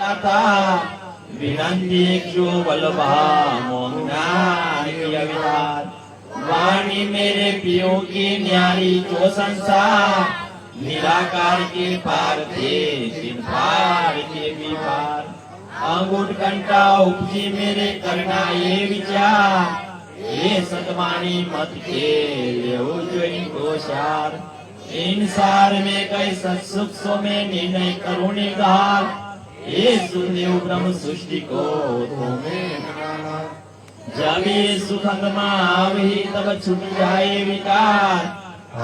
माता विनंती जो वल्लभा मोहना किया विधान वाणी मेरे पियो की न्यारी जो संसार निराकार के पार थे दिन पार के भी पार अंगूठ कंटा उपजी मेरे करना ये विचार ये सतमानी मत के ले जो इनको शार इन सार में कई सत्सुख सो में निर्णय करो निगार ये सुदेव ब्रह्म सृष्टि को तुम्हें जब ये सुखंग मावही तब छूट जाए विकार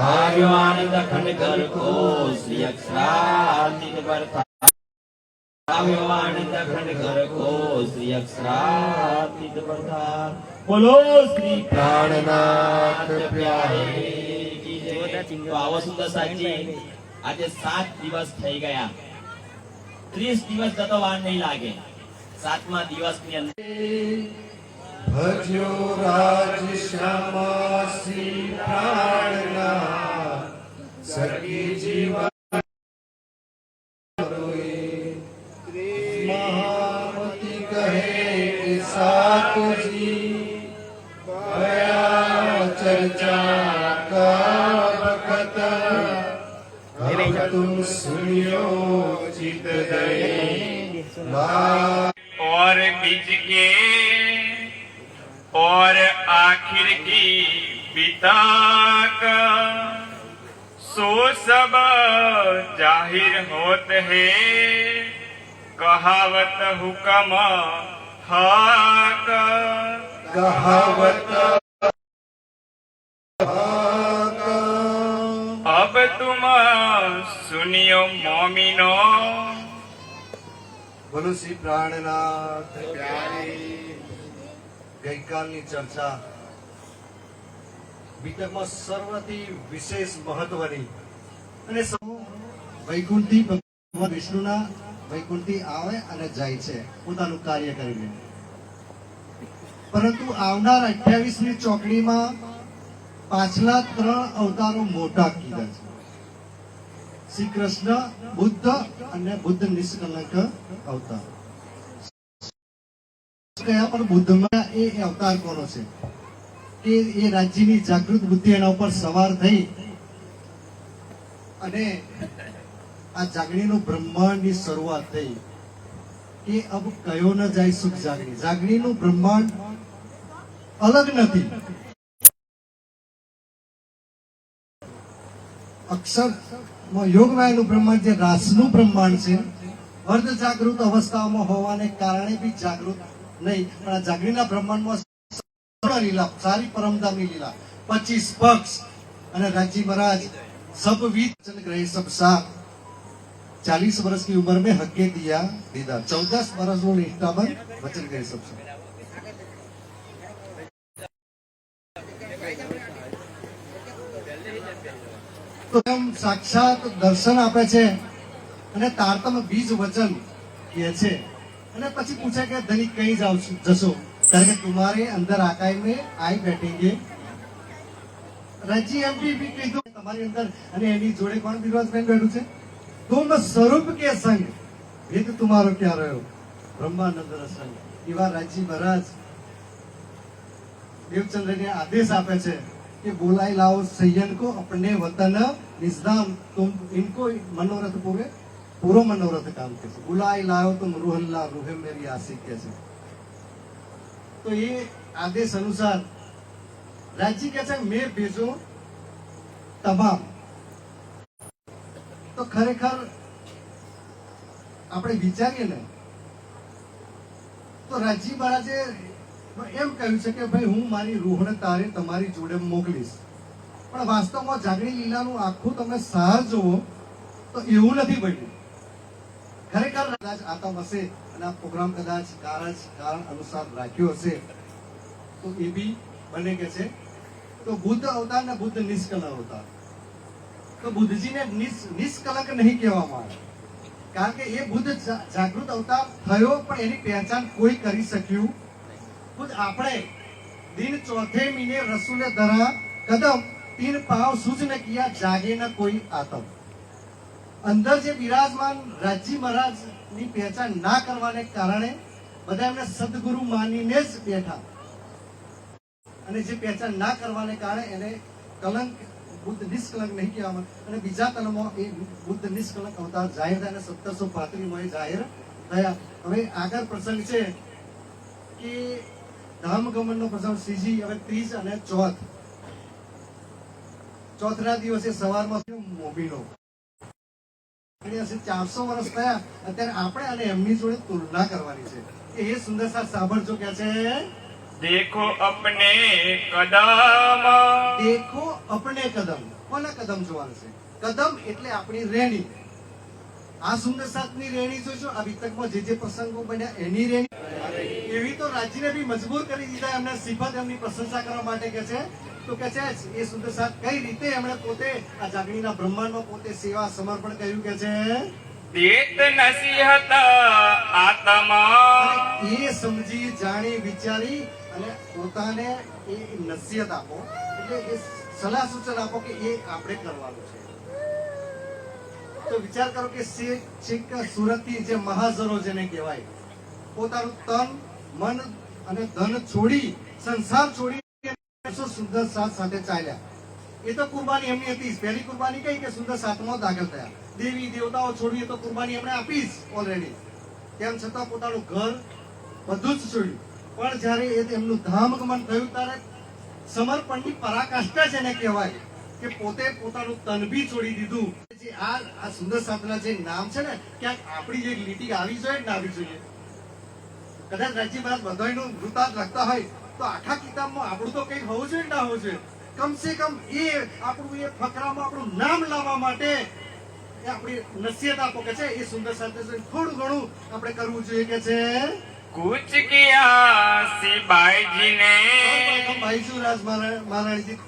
आर्यो आनंद खंड कर को श्री अक्षरातीत बरता आर्यो आनंद खंड कर को श्री अक्षरातीत बरता बोलो श्री प्राणनाथ प्यारे की जय। तो आવો સુંદર સાજી આજે 7 દિવસ થઈ ગયા 30 દિવસ જતો વાર નહીં લાગે 7મા દિવસની અંદર ભજો રાજ શ્યામા શ્રી પ્રાણનાથ સખી જીવન महामती कहे सातुजी भया चर्चा का बखत अब तुम सुनियो चित दे और बीच के और आखिर की पिता का सो सब जाहिर होत है कहावत हुक्म हाक कहावत अब तुम सुनियो मोमिनो बोलो श्री प्राणनाथ प्यारे गईकालनी चर्चा બીતકમાં સર્વથી વિશેષ મહત્વની અને વૈકુંઠથી ભગવાન વિષ્ણુના વૈકુંઠથી આવે અને જાય છે પોતાનું કાર્ય કરીને પરંતુ આવનાર 28મી ચોકડીમાં પાછલા 3 અવતારો મોટા કીધા છે શ્રી કૃષ્ણ બુદ્ધ અને બુદ્ધ નિષ્કલંક અવતાર કયા પણ બુદ્ધમાં એ અવતાર કોનો છે કે એ રાજ્યની જાગૃત બુદ્ધિ એના ઉપર સવાર થઈ અને આ જાગણીનું બ્રહ્માંડની શરૂઆત થઈ કે અબ કયો ન જાય સુખ જાગણી જાગણીનું બ્રહ્માંડ અલગ નથી અક્ષર યોગમાયાનું બ્રહ્માંડ જે રાસનું બ્રહ્માંડ છે અર્ધ જાગૃત અવસ્થામાં હોવાને કારણે બી જાગૃત નહીં પણ આ જાગણીના બ્રહ્માંડમાં लीला सारी परमधामनी लीला 25 पक्ष અને राजी महाराज सब वीत वचन ग्रहे सब साथ 40 वर्ष की उम्र में हक दिया दीदा 14 वर्ष वो निष्ठावन वचन ग्रहे सब साथ तो हम साक्षात दर्शन आपे छे અને તારતમ બીજ વચન કહે છે અને પછી પૂછે કે ધનિક કઈ જાવ જશો કારણ કે तुम्हारे अंदर आकाश में आई बैठेंगे राजी एमपी भी कीधुं તમારી અંદર અને એની જોડે કોણ બિરાજમાન બેઠું છે तुम स्वरूप के संग भेद तुम्हारो क्या रहो ब्रह्मानंद संग એવા રાજી મહારાજ દેવચંદ્ર ને આદેશ આપે છે કે બોલાઈ લાવો સૈયન को अपने वतन निजाम तुम इनको मनोरथ पूरो मनोरथ काम कैसे बुलाई लाओ तुम रूहल्ला रूहे मेरी आशिक कैसे तो ये आदेश अनुसार राज्य कैसे मैं भेजो तमाम तो खरेखर આપણે વિચારીએ ને તો રાજી મહારાજે એમ કહ્યું છે કે ભાઈ હું મારી રૂહને તારે તમારી જોડે મોકલીશ પણ વાસ્તવમાં જાગણી લીલાનું આખું તમે સાર જુઓ તો એવું નથી બન્યું ખરેખર કદાચ આતા હશે અને આ પ્રોગ્રામ કદાચ કારણ અનુસાર રાખ્યો હશે તો એ બી બને કે છે તો બુદ્ધ અવતાર ને બુદ્ધ નિષ્કલંક અવતાર તો બુદ્ધજીને નિષ્કલંક નહીં કહેવામાં આવે કારણ કે એ બુદ્ધ જાગૃત અવતાર થયો પણ એની પહેચાન કોઈ કરી શક્યું ખુદ આપણે दिन चौथे महीने रसूले धरा कदम 3 पांव सूझ न किया जागे न कोई आतम અંદર જે બિરાજમાન રાજી મહારાજની પહેચાન ના કરવાને કારણે બધા એમને સદગુરુ માનીને જ બેઠા, અને જે પહેચાન ના કરવાને કારણે એને કલંક બુદ્ધ નિષ્કલંક નહીં કહેવામાં, અને બીજા તલમાં એ બુદ્ધ નિષ્કલંક અવતાર જાહેર થયા અને 1735 માં એ જાહેર થયા. હવે આગળ પ્રસંગ છે કે ધામગમનનો પ્રસંગ. શ્રીજી હવે 30 અને ચોથના દિવસે સવારમાં મોભીનો 400 વર્ષ થયા. અત્યારે આપણે અને એમની જોડે તુલના કરવાની છે કે એ સુંદર સાથ સાંભળજો કે છે, देखो अपने कदम દેખો અપને કદમ. કોના કદમ જોવાનું છે? કદમ એટલે આપણી રેણી. આ સુંદર સાથની રેણી જોઈશું. આ વિતકમાં જે પ્રસંગો બન્યા એની રેણી. એવી તો રાજીને બી મજબૂર કરી દીધા એમને સિફત એમની પ્રશંસા કરવા માટે કે છે. તો કે છે એ સુંદર સાથ કઈ રીતે એમણે પોતે આ જાગણીના બ્રહ્માંડમાં પોતે સેવા સમર્પણ કર્યું કે છે, देत नसीहत आत्मा એ સમજી જાણી વિચારી અને પોતાને એ નસીહત આપો, એટલે એ સલાહ સૂચન આપો કે એ આપણે કરવાનું છે. તો વિચાર કરો કે છેક સુરતથી જે મહાજનો જેને કહેવાય, પોતાનું તન મન અને ધન છોડી, સંસાર છોડી સુંદર સાથ સાથે ચાલ્યા. એ તો કુરબાની એમની હતી. પહેલી કુરબાની કઈ કે સુંદર સાથમાં દાખલ થયા. દેવી દેવતાઓ છોડી તો કુરબાની એમણે આપી જ ઓલરેડી. તેમ છતાં પોતાનું ઘર બધું જ છોડ્યું. પણ જયારે એમનું ધામગમન થયું ત્યારે સમર્પણની પરાકાષ્ઠા જેને કહેવાય કે પોતે પોતાનું તન બી છોડી દીધું. જે આ સુંદર સાથના જે નામ છે ને, ક્યાંક આપણી જે લીટી આવી જોઈએ ના આવી જોઈએ. કદાચ રાજી મહારાજ બધાયનું વૃતાંત લખતા હોય તો આખા કિતાબમાં આપણું તો કંઈક હોવું જોઈએ ના હોવું જોઈએ. કમસે કમ એ આપણું એ ફકરામાં આપણું નામ લાવવા માટે એ આપણી નસીહત આપો કે છે. એ સુંદર સાથે થોડું ઘણું આપણે કરવું જોઈએ કે છે. कुछ किया सिपाही जी ने ભાઈસુરાજ મહારાણીજી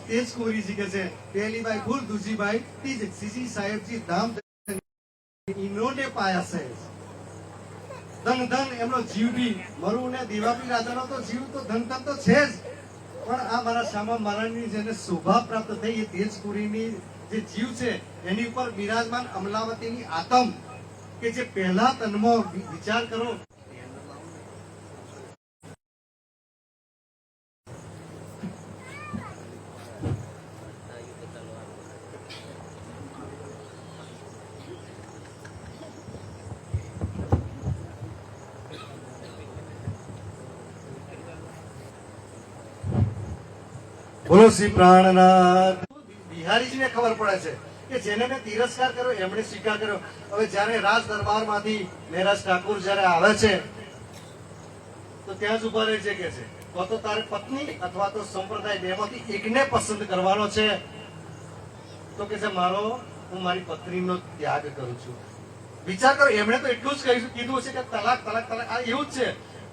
તેજ કોરીજી કે છે. પહેલી બાઈ ભૂલ, દૂજી બાઈ તીજ. સીજી સાહેબજી ધામ ઇનોને પાયા છે. ધન ધન એમનો જીવ બી મરુ ને દેવાપી રાજાનો તો જીવ તો ધન ધન તો છે જ, પણ આ મારા શ્યામા મહારાજની જેને શોભા પ્રાપ્ત થઈ એ તેજપુરીની જે જીવ છે એની ઉપર બિરાજમાન અમલાવતીની આતમ કે જે પહેલા તનમાં વિચાર કરો. બોલો શ્રી પ્રાણનાથ. બિહારીજીને ખબર પડે છે કે જેને મેં તિરસ્કાર કર્યો એમણે સ્વીકાર કર્યો. હવે જયારે રાજ દરબારમાંથી મહેરાજ ઠાકુર જયારે આવે છે તો ત્યાં જ ઉભા રહે છે કે છે, તો તારે પત્ની અથવા તો સંપ્રદાય બેમાંથી એકને પસંદ કરવાનો છે. તો કે છે હું મારી પત્નીનો ત્યાગ કરું છું. વિચાર કરો, એમણે તો એટલું જ કીધું હશે કે તલાક તલાક તલાક, આ એવું જ છે.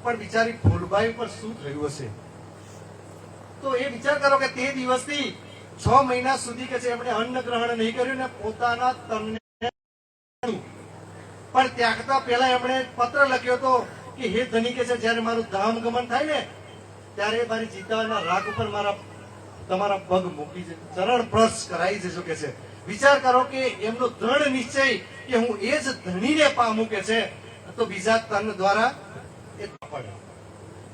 પણ બિચારી ફૂલબાઈ ઉપર શું થયું હશે? તો એ વિચાર કરો કે તે દિવસથી 6 મહિના સુધી કે છે એમણે અન્ન ગ્રહણ નહીં કર્યું ને પોતાના તનને પણ ત્યાગતા પહેલા એમણે પત્ર લખ્યો હતો કે હે ધની કે છે જયારે મારું ધામ ગમન થાય ને ત્યારે મારી જીતાના રાગ ઉપર તમારા પગ મૂકી છે, ચરણ સ્પર્શ કરાવી જજો કે છે. વિચાર કરો કે એમનો દ્રઢ નિશ્ચય કે હું એ જ ધણીને પામું કે છે. તો બીજા તન દ્વારા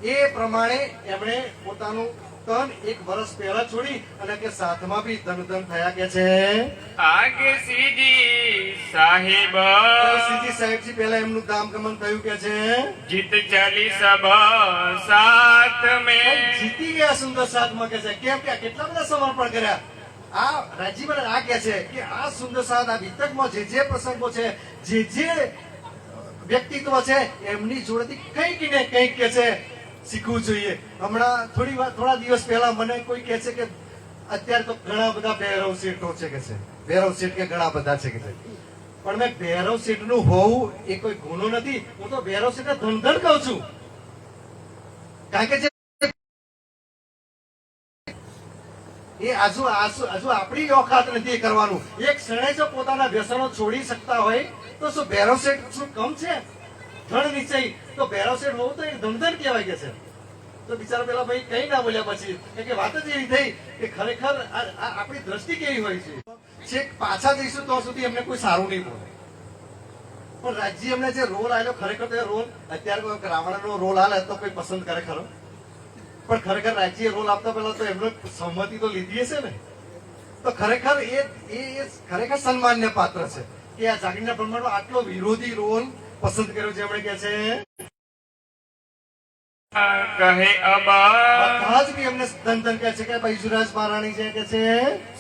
એ પ્રમાણે એમણે પોતાનું તન 1 વર્ષ પહેલા છોડી અને કે સાથમાં બી ધન થયા કે છે. आगे सीधी साहिब સીજી સાહેબજી પહેલા એમનું ધામગમન થયું કે છે. जीत चली सब साथ में જીતી ગયા સુંદર સાથમાં કે છે. કેમ કે કેટલા બધા સમર્પણ કર્યા. આ રાજીવન આ કે છે કે આ સુંદર સાથ આ વિતકમાં જે પ્રસંગો છે, જે વ્યક્તિત્વ છે એમની જોડેથી કંઈક ને કંઈક કે છે શીખવું જોઈએ. હમણાં થોડા દિવસ પહેલા મને કોઈ કહે છે કે અત્યારે તો ઘણા બધા ભૈરવ શેઠો છે કે છે. ભૈરવ શેઠ કે ઘણા બધા છે કે છે. પણ મેં ભૈરવ શેઠ નું હોવું એ કોઈ ગુનો નથી. હું તો ભૈરવ શેઠ ધનધન કહું છું. કારણ કે એ હજુ આપણી ઓકાત નથી કરવાનું. એક ક્ષણે જો પોતાના વ્યસનો છોડી શકતા હોય તો શું ભૈરવ શેઠ શું કમ છે? દ્રઢ નિશ્ચય તો ભૈરવ શેઠ હોવું તો એ ધનધન કહેવાય કે છે. તો બિચારા પેલા ભાઈ કઈ ના બોલ્યા પછી કે વાત જ એવી થઈ કે ખરેખર આપણી દ્રષ્ટિ કેવી હોય છે. છેક પાછા જઈશું તો સુધી એમને કોઈ સારું નહીં બોલે. પણ રાજજી એમને જે રોલ આવેલો ખરેખર તો એ રોલ અત્યારે કોઈ રાવણનો રોલ આલે તો કોઈ પસંદ કરે ખરો? પણ ખરેખર રાજ્ય રોલ આપતા પહેલા તો એમનો સંમતિ તો લીધી હશે ને. તો ખરેખર એ ખરેખર સન્માનને પાત્ર છે કે આ જાગીરના બ્રહ્માંડનો આટલો વિરોધી રોલ પસંદ કર્યો છે. એમણે કે છે કહે અબ બધા જ બી એમને ધન ધન કહે છે કે ભાઈ યુજરાજ મહારાણી છે કે છે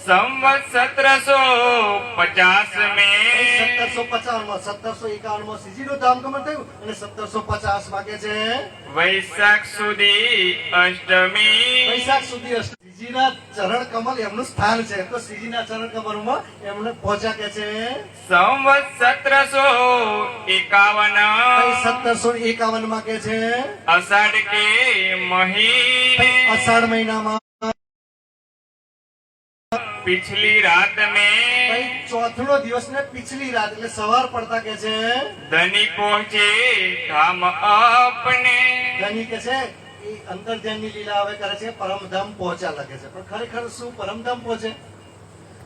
સંવત 1750 में 1755 માં 1751 માં શ્રીજીનું ધામગમન થયું અને 1750 માં કે છે વૈશાખ સુધી અષ્ટમી વૈશાખ સુધી શ્રીજીના ચરણ કમલ એમનું સ્થાન છે. તો શ્રીજીના ચરણ કમલમાં એમને પહોંચ્યા કે છે સંવત 1751 1751 માં કે છે અષાઢ કે મहीने અષાઢ મહિનામાં पिछली रात में ચોથનો દિવસ ને પિછલી રાત એટલે સવાર પડતા કે છે ધની પહોંચે ધામ આપને ધની કે છે એ અંતર્ધ્યાનની લીલા હવે કરે છે પરમધામ પહોંચ્યા લખે છે. પણ ખરેખર શું પરમધામ પહોંચે?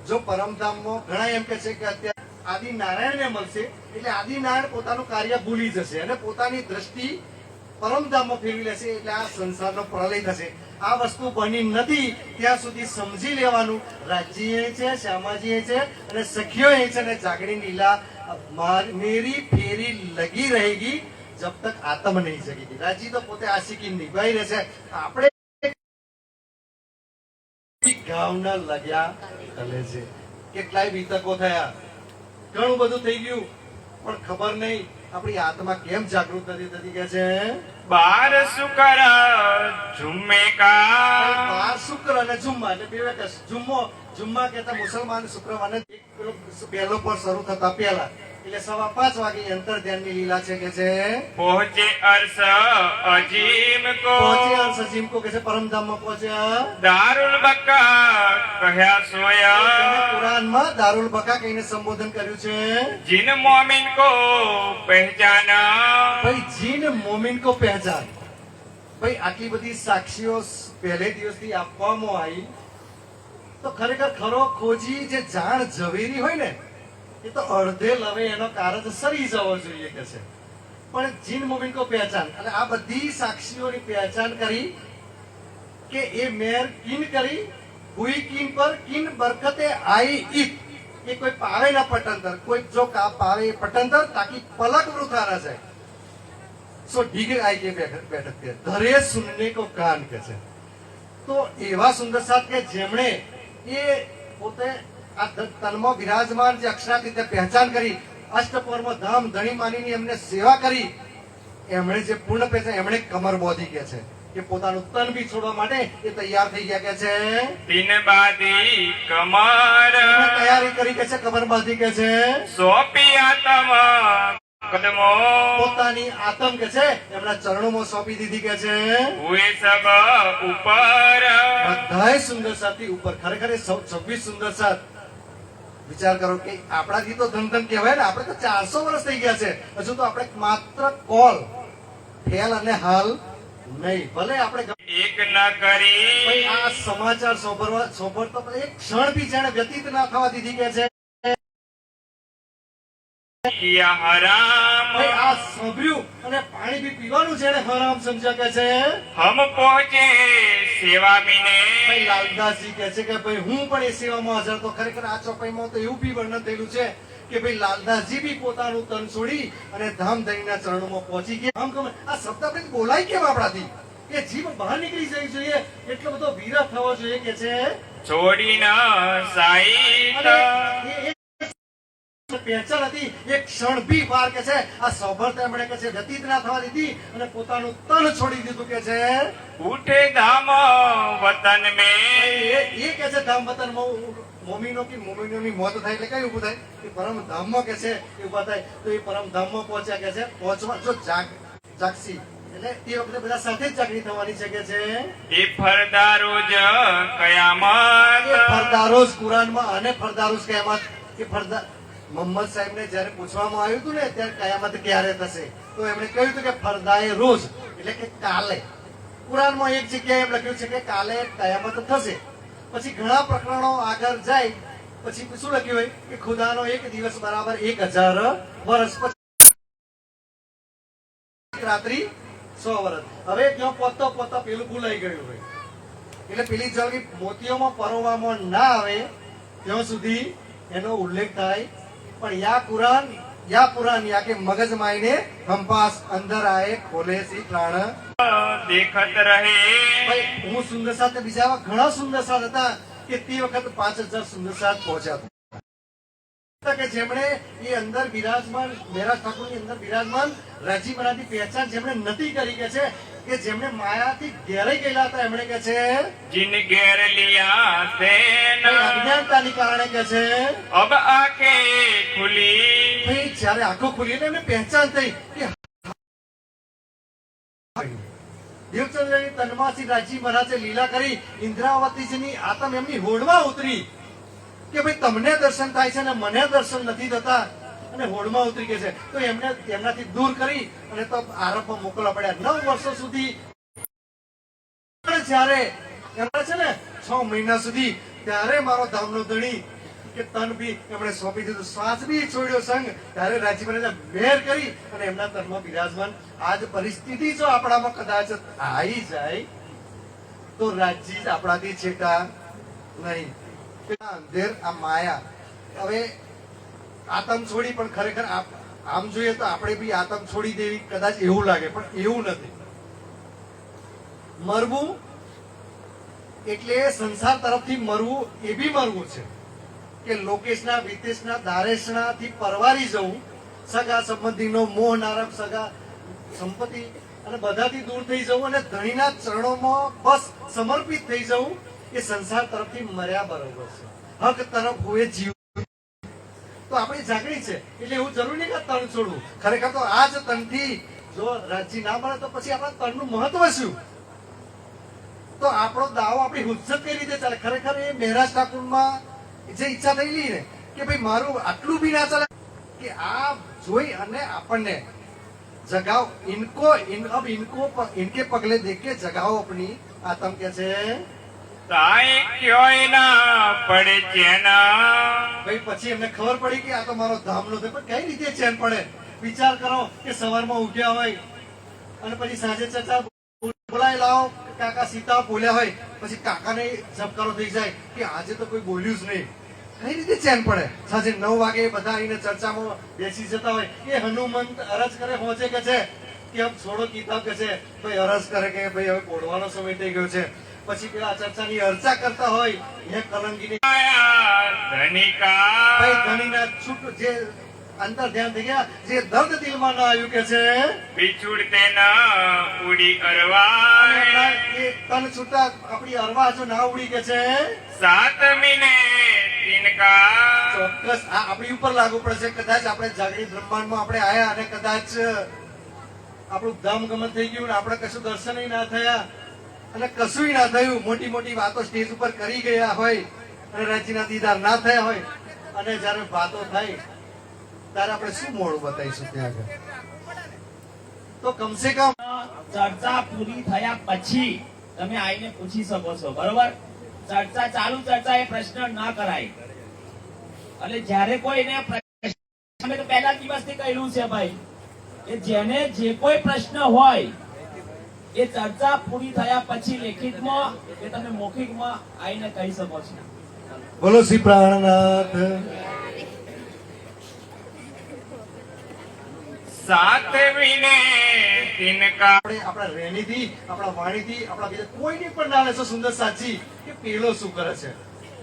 જો પરમધામમાં ઘણા એમ કે છે કે અત્યારે આદિ નારાયણને મળશે એટલે આદિ નારાયણ પોતાનું કાર્ય ભૂલી જશે અને પોતાની દ્રષ્ટિ પરમધામમાં ફેરવી લેશે એટલે આ સંસારનો પ્રલય થશે. આ વસ્તુ બની નથી ત્યાં સુધી સમજી લેવાનું. રાજ્ય છે, શ્યામાજી છે અને સખીઓ છે અને જાગણી લીલા મેરી ફેરી લગી रहेगी जब तक आत्म नहीं जगेगी. રાજી તો પોતે આશિકી નિભાઈ રહેશે. આપણે ગાવના લગ્યા ચાલે છે. કેટલાય વિતકો થયા, ઘણું બધું થઈ ગયું, પણ ખબર નહીં આપણી આત્મા કેમ જાગૃત નથી થતી. કે છે 12 શુક્ર જુમ્મે કા 12 શુક્ર અને જુમ્મા એટલે બે કે જુમ્મો જુમ્મા કહેતા મુસલમાન શુક્રવારને પહેલો પર શરૂ થતા પહેલા એટલે 5:15 વાગે અંતર્ધ્યાનની લીલા છે. કે છે પહોંચે અર્શ અજીમ કો પહોંચે અર્શ અજીમ કો કે છે પરમધામમાં પહોંચ્યા. દારુલ બકા કહ્યા સોયા કુરાનમાં દારુલ બકા કહીને સંબોધન કર્યું છે. जिन मोमिन को पहचाना ભાઈ જીન મોમિન કો પહેચાન. ભાઈ આટલી બધી સાક્ષીઓ પહેલે દિવસથી આપવામાં આવી તો ખરેખર ખરો ખોજી જે જાણ ઝવેરી હોય ને એ તો અડધે લવે એનો કારજ સરી જવો જોઈએ કે છે. પણ જીન મોમિન કો પહેચાન અને આ બધી સાક્ષીઓની પહેચાન કરી કે એ મેર કિન કરી હુઈ કિન પર કિન બરકતે આઈ ઈત એ કોઈ પાવે ના પટંતર કોઈ જો કા પાવે પટંતર તાકી પલક વૃથા ના જાય. સો ઢીગે આઈ કે બેઠક કે ઘરે સુનને કો કાન કે છે. તો એવા સુંદર સાથ કે જેમણે એ પોતે આ તનમાં વિરાજમાન જે અક્ષરાથી તે પહેચાન કરી અષ્ટપરમાં ધામ ધણી માનીની એમને સેવા કરી એમણે જે પૂર્ણ પહેચાન એમણે કમર બોધી કે છે કે પોતાનું તન બી છોડવા માટે એ તૈયાર થઈ ગયા કે છે. તીન બાદી કમર તૈયારી કરી કે છે કમર બાંધી કે છે સોંપી આતમ કદમો પોતાની આતમ કે છે એમના ચરણોમાં સોંપી દીધી કે છે. હુએ સબ ઉપર બધાય સુંદર સાથી ઉપર. ખરેખર 26 સુંદર સાથ વિચાર કરો કે આપણાથી તો ધન ધન કહેવાય ને. આપણે તો 400 વર્ષ થઈ ગયા છે હજુ તો આપણે માત્ર કોલ ફેલ અને હાલ નહીં. ભલે આપણે એક ન કરી ભાઈ આ સમાચાર સોંભળતો એક ક્ષણ બી જેને વ્યતીત ના થવા દીધી કે છે. કિયા હરામ ભાઈ આ સાંભળ્યું અને પાણી બી પીવાનું છે એને હરામ સમજ્યા કે છે. હમ પહોંચે સેવા બીને ભાઈ લાલદાસજી કે છે કે ભાઈ હું પણ એ સેવામાં હાજર. તો ખરેખર આ ચોપાઈમાં તો એવું બી વર્ણન થયેલું છે કે ભાઈ લાલદાસજી બી પોતાનું તન છોડી અને ધામધણીના ચરણોમાં પહોંચી ગયા. આમ ખબર આ શબ્દ આપણે બોલાય કેમ આપણાથી કે જીભ બહાર નીકળી જવી જોઈએ એટલો બધો વીરા થવો જોઈએ કે છે. છોડી ન સાઈત અને એ પહેચાન હતી એક ક્ષણ બી વાર કે છે આ સૌભરતા એમણે કે છે વ્યતીત ના થવા દીધી અને પોતાનું તન છોડી દીધું કે છે. ઉઠે ધામ વતન મેં એ કે છે ધામ વતનમાં મોમીનોની મોત થાય એટલે કઈ ઉભું થાય કે પરમ ધામમાં કે છે એ ઉભા થાય. તો એ પરમ ધામમાં પહોંચ્યા કે છે. પહોંચવા જો જાગસી એટલે એ વખતે બધા સાથે જ જાગણી થવાની છે કે છે. એ ફરદારોજ કયામત એ ફરદારોજ કુરાનમાં અને ફરદારોજ કયામત કે ફરદાર મોહમ્મદ સાહેબ ને જયારે પૂછવામાં આવ્યું હતું ને ત્યારે કયામત ક્યારે થશે તો એમણે કહ્યું હતું કે ફરદાએ રોજ એટલે કે કાલે. કુરાનમાં એક જગ્યાએ એમ લખ્યું છે કે કાલે કયામત થશે. પછી ઘણા પ્રકરણો આગળ જાય પછી શું લખ્યું હોય કે ખુદાનો એક દિવસ બરાબર 1000 વર્ષ, પછી રાત્રિ 100 વર્ષ. હવે ત્યાં પોતા પેલું ભૂલાઈ ગયું હોય એટલે પેલી જળની મોતીઓમાં પરોવામાં ના આવે ત્યાં સુધી એનો ઉલ્લેખ થાય. પણ યા પુરાણ યા કે મગજ માઈને કંપાસ અંદર આए ખોલે સી પ્રાણ. દેખત રહે ભાઈ હું સુંદર સાથ બીજા ઘણા સુંદર સાથ હતા કે તે વખત 5000 સુંદર સાથ પહોંચ્યા હતા કે જેમણે એ અંદર બિરાજમાન મહેરાજ ઠાકોરની અંદર બિરાજમાન રાજી મનાની પહેચાન જેમણે નથી કરી કે છે કે જેમણે માયાથી ઘેરાઈ ગયેલા હતા એમણે કે છે जिन घेर लिया तेन અજ્ઞાનતાની કારણે કે છે अब आके खुली ભાઈ જયારે આંખો ખુલી એટલે એમને પહેચાન થઈ કે દેવચંદ્રની તન્માસી રાજી મહારાજે લીલા કરી ઇન્દ્રાવતીજીની આત્મ એમની હોડમાં ઉતરી કે ભાઈ તમને દર્શન થાય છે ને મને દર્શન નથી થતા અને હોડમાં ઉતરી કે છે તો એમને તેમનાથી દૂર કરી અને તો આરબમાં મોકલવા પડ્યા. 9 વર્ષો સુધી જયારે એમણે છે ને 6 મહિના સુધી ત્યારે મારો ધામનો ધણી કે તન બી એમણે સોંપી દીધું, શ્વાસ બી છોડ્યો સંગ, ત્યારે રાજી મહારાજે મહેર કરી અને એમના તનમાં બિરાજમાન. આજ પરિસ્થિતિ જો આપણામાં કદાચ આવી જાય તો રાજી આપણાથી છેટા નહીં. અંધેર આ માયા હવે આતમ છોડી, પણ ખરેખર આમ જોઈએ તો આપણે બી આતમ છોડી દેવી કદાચ એવું લાગે, પણ એવું નથી. મરવું એટલે સંસાર તરફથી મરવું એ બી મરવું છે કે લોકેશના વિદેશના દારેશના થી પરવારી જવું, સગા સંબંધીનો મોહ નારક સગા સંપત્તિ અને બધાથી દૂર થઈ જવું અને ધણીના ચરણોમાં બસ સમર્પિત થઈ જવું એ સંસાર તરફથી મર્યા બરોબર છે. હક તરફ હોય જીવ તો આપણી જાગણી છે એટલે એવું જરૂરી નહીં કે તન છોડવું. ખરેખર તો આ જ તનથી જો રાજી ના મળે તો પછી આપણા તનનું મહત્વ શું? તો આપણો દાવો આપણી હુજ્જત કઈ રીતે ચાલે? ખરેખર એ મહેરાજ ઠાકુરમાં જે ઈચ્છા થયેલી ને કે ભાઈ મારું આટલું બી ના ચાલે કે આ જોઈ અને આપણને જગાઓ ઇનકે પગલે દેખ કે જગાઓ આપણી આતમ કે છે તાય ક્યોય ના પડે ચેના. ભાઈ પછી એમને ખબર પડી કે આ તો મારો ધામનો છે, પણ કઈ રીતે ચેન પડે? વિચાર કરો કે સવારમાં ઉઠ્યા હોય અને પછી સાંજે ચચા બોલાય લાવો, કાકા સીતા બોલ્યા હોય, પછી કાકાને ઝબકારો થઈ જાય કે આજે તો કોઈ બોલ્યું જ નહીં. કઈ રીતે ચેન પડે? સાંજે 9 વાગે બધા આવીને ચર્ચામાં બેસી જતા હોય એ હનુમંત અરજ કરે પહોંચે કે છે કે આમ છોડો કિતાબ કે છે ભાઈ અરજ કરે કે ભાઈ હવે બોલવાનો સમય થઈ ગયો છે. પછી પેલા ચર્ચાની અર્ચા કરતા હોય એ કલંગીની ધનિકા ભાઈ ધણીના છૂટ જે અંતર ધ્યાન થઈ ગયા, જે દર્દ દિલમાં ના આવ્યું કે છે બિછુડતે ના ઉડી અરવા. એ તન છૂટા આપણી અરવા જો ના ઉડી કે છે સાત મિને તિનકા. ચોક્કસ આ આપણી ઉપર લાગુ પડશે. કદાચ આપણે જાગૃત બ્રહ્માંડમાં આપણે આયા અને કદાચ આપણું ધામ ગમન થઈ ગયું ને આપણે કશું દર્શન ના થયા અને કશું ના થયું, મોટી મોટી વાતો સ્ટેજ ઉપર કરી ગયા હોય અને રાજીના દીદાર ના થયા હોય અને જયારે વાતો થાય ત્યારે આપણે શું મોડું બતાવીશું ત્યાં આગળ? તો કમસે કમ ચર્ચા પૂરી થયા પછી તમે આવીને પૂછી શકો છો, બરોબર? ચર્ચા ચાલુ ચર્ચા એ પ્રશ્ન ના કરાય. અને જ્યારે કોઈને પ્રશ્ન અમે તો પહેલા દિવસથી કહેલું છે ભાઈ કે જેને જે કોઈ પ્રશ્ન હોય એ ચર્ચા પૂરી થયા પછી લેખિતમાં કે તમે મૌખિકમાં આવીને કહી શકો છો. બોલો શ્રી પ્રાણનાથ. સાત વિને તિનકા. આપણા રેણીથી આપણા વાણીથી આપણા બીજા કોઈની પણ ના લેશો સુંદર સાચી કે પેલો શું કરે છે.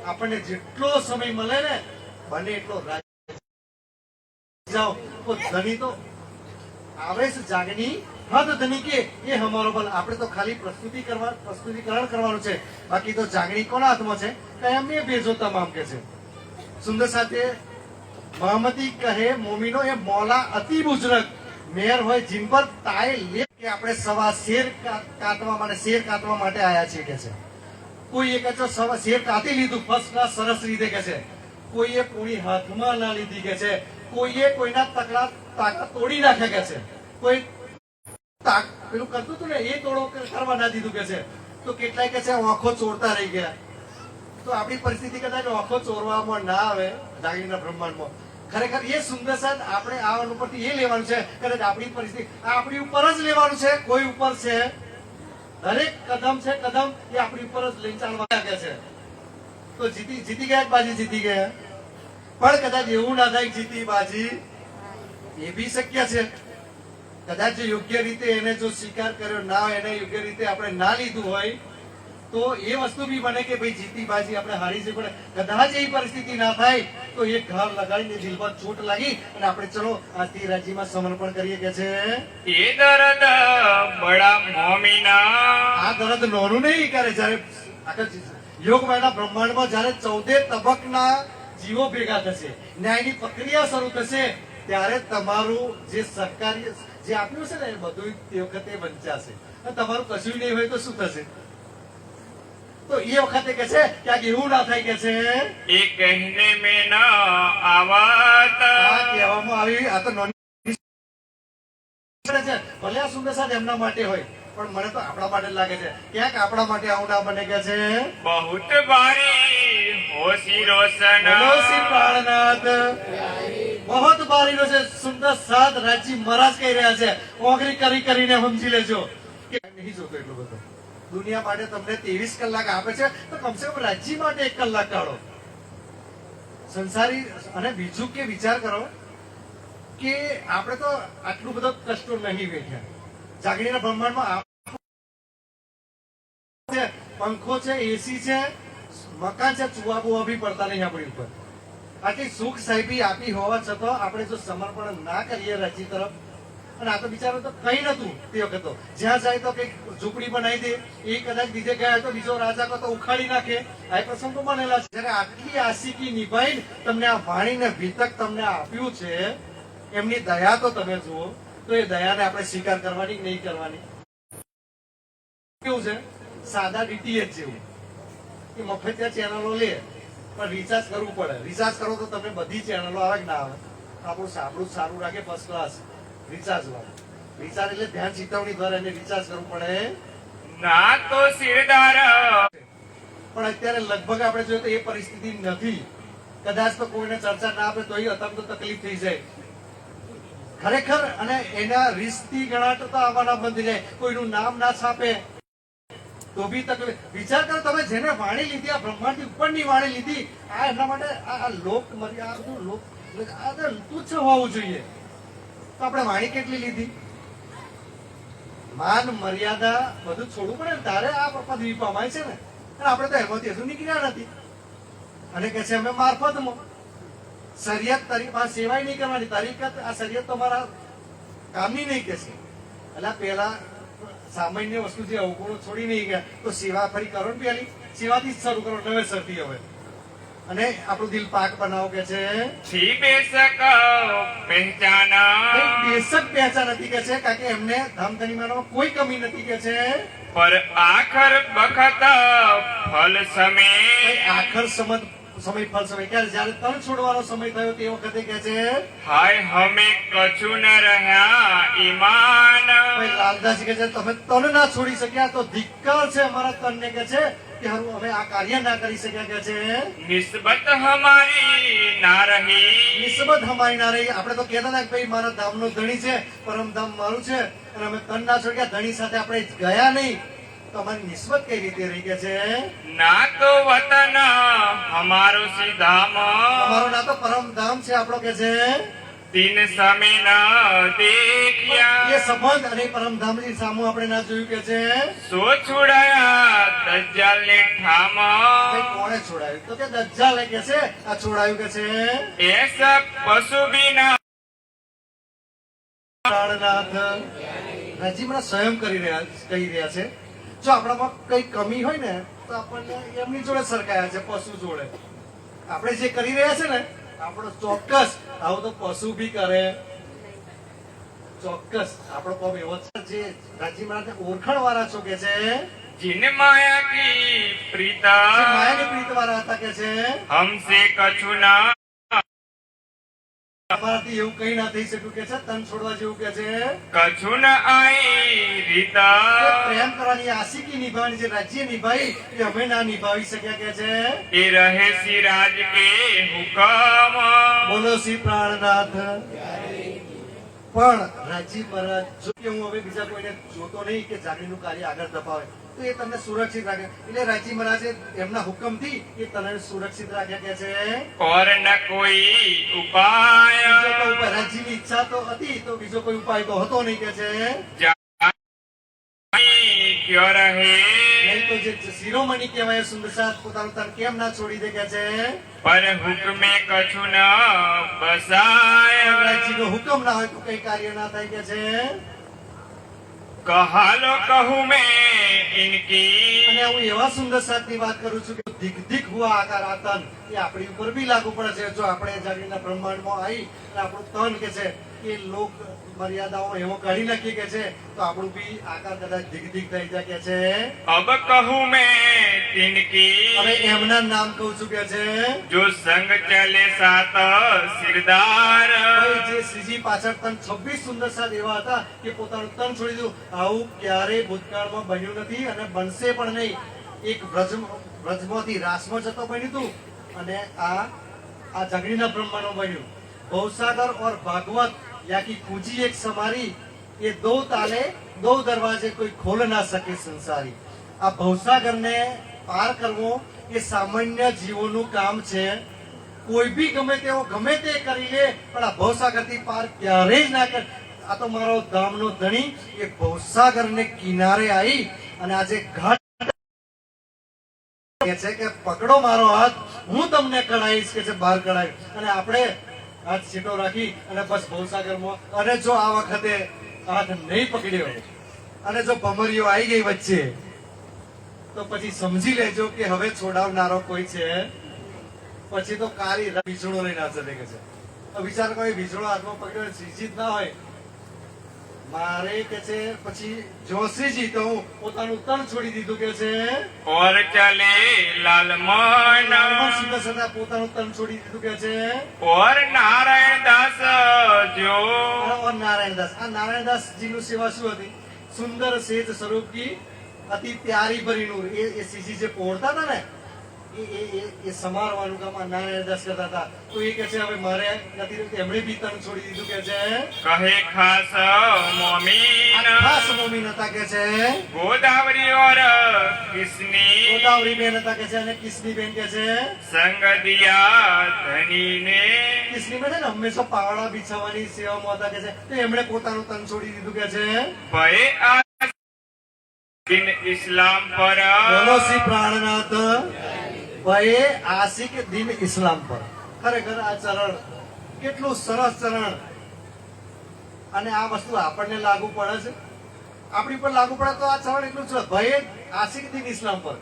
આપણને જેટલો સમય મળે ને બને એટલો જાઓ તો ધણી તો આવે છે જાગની હદ ધણી કે એ હમારો બલ. આપણે તો ખાલી પ્રસ્તુતિકરણ કરવાનું છે, બાકી તો જાગણી કોના હાથમાં છે? કયા મેં ભેજો તમામ કે છે. સુંદર સાથે મહમદી કહે મોમીનો એ મોલા અતિ બુજરગ મેર હોય જીન પર તાય લે કે આપણે સવા શેર કાતવા માટે આયા છીએ કે છે. કોઈ એક સવા શેર કાતી લીધું ફર્સ્ટ ક્લાસ સરસ રીતે કે છે. કોઈએ પૂરી હાથમાં ના લીધી કે છે. કોઈએ કોઈના તકડા તાકાત તોડી નાખે કે છે. કોઈ પેલું કરતું હતું ને એ તોડો કરવા ના દીધું કે છે. તો કેટલાય કે છે આંખો ચોરતા રહી ગયા. તો તો આપણી પરિસ્થિતિ કદાચ આંખો ચોરવામાં ના આવે જાગીરના બ્રહ્માંડમાં. ખરેખર એ સુંદર સાથ આપણે આ ઉપરથી એ લેવાનું છે, કદાચ આપણી પરિસ્થિતિ આપણી ઉપર જ લેવાનું છે, કોઈ ઉપર છે. દરેક કદમ છે કદમ એ આપણી ઉપર જ લઈને ચાલવા લાગે છે. તો જીતી ગયા કે બાજી જીતી ગયા? પણ કદાચ એવું ના થાય કે જીતી બાજી, એ બી શક્ય છે. કદાચ જો યોગ્ય રીતે એને જો સ્વીકાર કર્યો ના હોય, એને યોગ્ય રીતે આપણે ના લીધું હોય, તો એ વસ્તુ બી બને કે ભાઈ જીતી બાજી આપણે હારી છે. પણ કદાચ એવી પરિસ્થિતિ ના થાય તો એ ઘર લગાડીને દિલ પર ચોટ લાગી અને આપણે ચલો આજથી રાજીમાં સમર્પણ કરીએ કે છે. એ દર્દ બડા મોમીના આ દર્દ નોનું નહીં કરે. જયારે આખા યોગમાયાના બ્રહ્માંડમાં જયારે 14 તબકના જીવો ભેગા થશે, ન્યાયની પ્રક્રિયા શરૂ થશે, ત્યારે તમારું જે સરકારી જે આપ્યું છે ને એ બધું તે વખતે વંચાશે. અને તમારું કશું નહીં હોય તો શું થશે? તો એ વખતે કે છે ક્યાંક એવું ના થાય કે છે એ કહેને મેં ન આવત. આ કહેવામાં આવી. આ તો નોની છે. ભલે આ સુંદર સાથ એમના માટે હોય, પણ મને તો આપણા માટે જ લાગે છે ક્યાંક આપણા માટે આવું ના બને કે છે. બહુત બારી હોશી રોશન બોલો શ્રી પ્રાણનાથ. બહોત બારીનો છે સુંદર સાથ. રાજી મહારાજ કહી રહ્યા છે, ઓગરી કરી કરીને સમજી લેજો કે નહીં જોતો એટલું બધું. દુનિયા માટે તમને 23 કલાક આપે છે, તો કમસે કમ રાજી માટે 1 કલાક કાઢો. સંસારી અને બીજું કે વિચાર કરો કે આપણે તો આટલું બધો કષ્ટો નહીં વેઠ્યા. જાગણીના બ્રહ્માંડમાં છે, પંખો છે, એસી છે, મકાન છે, ચુવા બુવા બી પડતા નહીં આપણી ઉપર. આટલી સુખ સાહેબી આપી હોવા છતાં આપણે જો સમર્પણ ના કરીએ રાજી તરફ. અને આ તો બિચારો તો કઈ નતું તે વખત. તો જ્યાં જાય તો કઈક ઝૂંપડી બનાવી દે, એ કદાચ બીજે ગયા તો બીજો રાજા તો ઉખાડી નાખે. આ પ્રસંગ તો બનેલા છે. જયારે આટલી આશિકી નિભાઈ તમને આ વાણીને વિતક તમને આપ્યું છે, એમની દયા તો તમે જુઓ. તો એ દયાને આપણે સ્વીકાર કરવાની કે નહીં કરવાની? કેવું છે સાદા ડીટીએચ જેવું કે મફતિયા ચેનલો લે, પણ રિચાર્જ કરવું પડે. રિચાર્જ કરો તો તમને બધી ચેનલો આવે કે ના આવે? આપણું સાંભળું સારું રાખે ફર્સ્ટ ક્લાસ રિચાર્જ વાળું. રિચાર્જ એટલે ધ્યાન ચેતવણી દ્વારા એને રિચાર્જ કરવું પડે. ના તો શિરદાર. પણ અત્યારે લગભગ આપણે જોઈએ તો એ પરિસ્થિતિ નથી. કદાચ તો કોઈને ચર્ચા ના આપે તો એ અત્યારે તો તકલીફ થઈ જાય ખરેખર. અને એના રિસ્કથી ગણાટ તો આવવાના બંધ થઈ જાય. કોઈનું નામ ના છાપે તો બી તકલીફ. વિચાર કરો તમે જેને વાણી લીધી, આ બ્રહ્માંડથી ઉપરની વાણી લીધી, આ એમના માટે આ લોક મર્યાદા લોક આ તો તુચ્છ હોવું જોઈએ. તો આપણે વાણી કેટલી લીધી? માન મર્યાદા બધું છોડવું પડે ને તારે આ પદવી પામાય છે ને. અને આપણે તો એમાંથી હજુ નીકળ્યા નથી. અને કે છે અમે મારફતમાં શરિયત તરીકે સેવાય નહીં કરવાની. તરીકત આ શરિયત તો મારા કામની નહીં કે છે. એટલે પેલા સામાન્ય વસ્તુ જે અવગુણો છોડી નહીં ગયા તો સેવા ફરી કરો ને. પેલી સેવાથી જ શરૂ કરો નવેસરથી હવે. અને આપણું દિલ પાક બનાવો કે છે. છી બેશક પહેચાના. બેશક પહેચાન નથી કે છે, કારણ કે એમને ધામધનીમાં કોઈ કમી નથી કે છે. પર આખર બખત ફલ સમે. આખર સમય ફળ સમય ક્યારે? જયારે તન છોડવાનો સમય થયો તે વખતે કે છે હાય હમે કછું ન રહ્યા ઈમાન. લાલદાસજી કે છે તમે તન ના છોડી શક્યા તો ધિક્કાર છે અમારા તનને કે છે કે હારું અમે આ કાર્ય ના કરી શક્યા કે છે. નિસ્બત હમારી ના રહી. નિસ્બત હમારી ના રહી. આપણે તો કહેતા હતા કે ભાઈ મારા ધામનો ધણી છે, પરમ ધામ મારું છે, અને અમે તન ના છોડ્યા, ધણી સાથે આપણે ગયા નહીં, તો અમારી નિસ્બત કઈ રીતે રહી કે છે. ના તો વતન હમારો સીધામ. અમારો ના તો પરમ ધામ છે આપણો કે છે. દિન સમે ન દેખ્યા. એ સંબંધ અને પરમ ધામની સામું આપણે ના જોયું કે છે. સો છોડાયા દજ્જાલ ને ઠામ. ભાઈ કોણે છોડાયું? તો કે દજ્જાલે કે છે આ છોડાયું કે છે. એસા પશુ બીના. પ્રાણનાથ રાજીવના સ્વયં કહી રહ્યા છે જો આપણામાં કઈ કમી હોય ને તો આપણને એમની જોડે સરખાયા છે, પશુ જોડે. આપણે જે કરી રહ્યા છે ને આપણો ચોક્કસ આવું તો પશુ બી કરે. ચોક્કસ આપણો કોમ એવો છે જે રાજી મહારાજ ઓળખાણ વાળા છો કે છે. जिन माया की प्रीता. જે માયાની પ્રીત વાળા હતા કે છે. हमसे कछु ना અમારાથી એવું કઈ ના થઈ શક્યું કે છે, તન છોડવા જેવું કે છે. કછુન આઈ રીતા પ્રેમ કરવાની આશિકી નિભાવવાની જે રાજ્ય નિભાવી એ અમે ના નિભાવી શક્યા કે છે. એ રહે સિરાજ કે હુકમ બોલો શ્રી પ્રાણનાથ. પણ રાજી મહારાજ જો કે હું હવે બીજા કોઈને જોતો નહીં કે જાગીરનું કાર્ય આગળ ધપાવે તો એ તમને સુરક્ષિત રાખે, એટલે રાજી મહારાજે એમના હુકમથી એ તને સુરક્ષિત રાખ્યા કે છે. और न कोई उपाय બીજો તો ઉપાય, રાજીની ઈચ્છા તો હતી તો બીજો કોઈ ઉપાય તો હતો નહીં કે છે. क्यों रहे નહીં તો જે શિરોમણી કહેવાય સુંદરસાદ પોતાનું તન કેમ ના છોડી દે કે છે. पर हुक्मे कछु न बसाय રાજીનો હુકમ ના હોય તો કઈ કાર્ય ના થાય કે છે. कहालो कहूँ मैं इनकी અને હું એવા સુંદર ની વાત કરું છું કે દિક દિક હુઆ આકાર આ તન એ આપણી ઉપર બી લાગુ પડે છે. જો આપણે જાગીરના બ્રહ્માંડમાં આવી અને આપણું તન કે છે એ લોક મર્યાદાઓ એવો કાઢી નાખીએ કે છે તો આપણું બી આકાર કદાચ દિક દિક થઈ જાય કે છે. अब कहूँ मैं तिनकी હવે એમના નામ કહું છું કે છે. जो संग चले सात सिरदार ભાઈ જે શ્રીજી પાછળ તન 26 સુંદર સાદ એવા હતા કે પોતાનું તન છોડી દીધું. આવું ક્યારેય ભૂતકાળમાં બન્યું નથી અને બનશે પણ નહીં. એક વ્રજમાંથી રાસમાં જતો બન્યું હતું અને આ જગડીના બ્રહ્માંડમાં બન્યું. ભવસાગર और भागवत या की पूंजी एक समारी ये दो ताले दो दरवाजे कोई खोल ना सके संसारी. આ ભવસાગરને પાર કરવો એ સામાન્ય જીવોનું કામ છે. કોઈ બી ગમે તેવો ગમે તે કરી લે પણ આ ભવસાગરથી પાર ક્યારેય ના કર. આ તો મારો ધામનો ધણી એ ભવસાગરને કિનારે આવી અને આજે ઘાટ કે છે કે પકડો મારો હાથ હું તમને કઢાઈશ કે છે બહાર કઢાય અને આપણે હાથ સીટો રાખી અને બસ ભવસાગરમાં. અને જો આ વખતે હાથ નહીં પકડ્યો અને જો ભમરીઓ આવી ગઈ વચ્ચે તો પછી સમજી લેજો કે હવે છોડાવનારો કોઈ છે. પછી તો કાળી વીજળો લઈને હાજર કે છે. વિચાર કરો વીજળો હાથમાં પકડ્યો શ્રીજી જ ના હોય મારે કે છે પછી જોશીજી તો હું પોતાનું તન છોડી દીધું કે છે. और चले लालमन સુંદર સદા પોતાનું તન છોડી દીધું કે છે. और नारायण दास जो और नारायणदास આ નારાયણદાસજી નું સેવા શું હતી? સુંદર સેજ સ્વરૂપ કી અતિ પ્યારી ભરી નૂર. એ શ્રીજી જે પોળતા હતા ને એ સમારવાનું કામ આ નારાયણદાસ કરતા હતા. તો એ કે છે હવે મારે નથી એમણે બી તન છોડી દીધું કે છે. कहे खास આ मोमीन ખાસ મોમીન હતા કે છે. गोदावरी और किसनी ગોદાવરી બેન હતા કે છે અને કિસની બેન કે છે. संग दिया धनी ने કિસની બેન છે ને હંમેશા પાવડા બિછાવવાની સેવામાં હતા કે છે. તો એમણે પોતાનું તન છોડી દીધું કે છે. भय आ दिन इस्लाम पर બોલો શ્રી પ્રાણનાથ. ભયે આશિક દિન ઇસ્લામ પર. ખરેખર આ ચરણ કેટલું સરસ ચરણ. અને આ વસ્તુ આપણને લાગુ પડે છે, આપણી પર લાગુ પડે તો આ ચરણ એટલું છે. ભયે આશિક દિન ઇસ્લામ પર.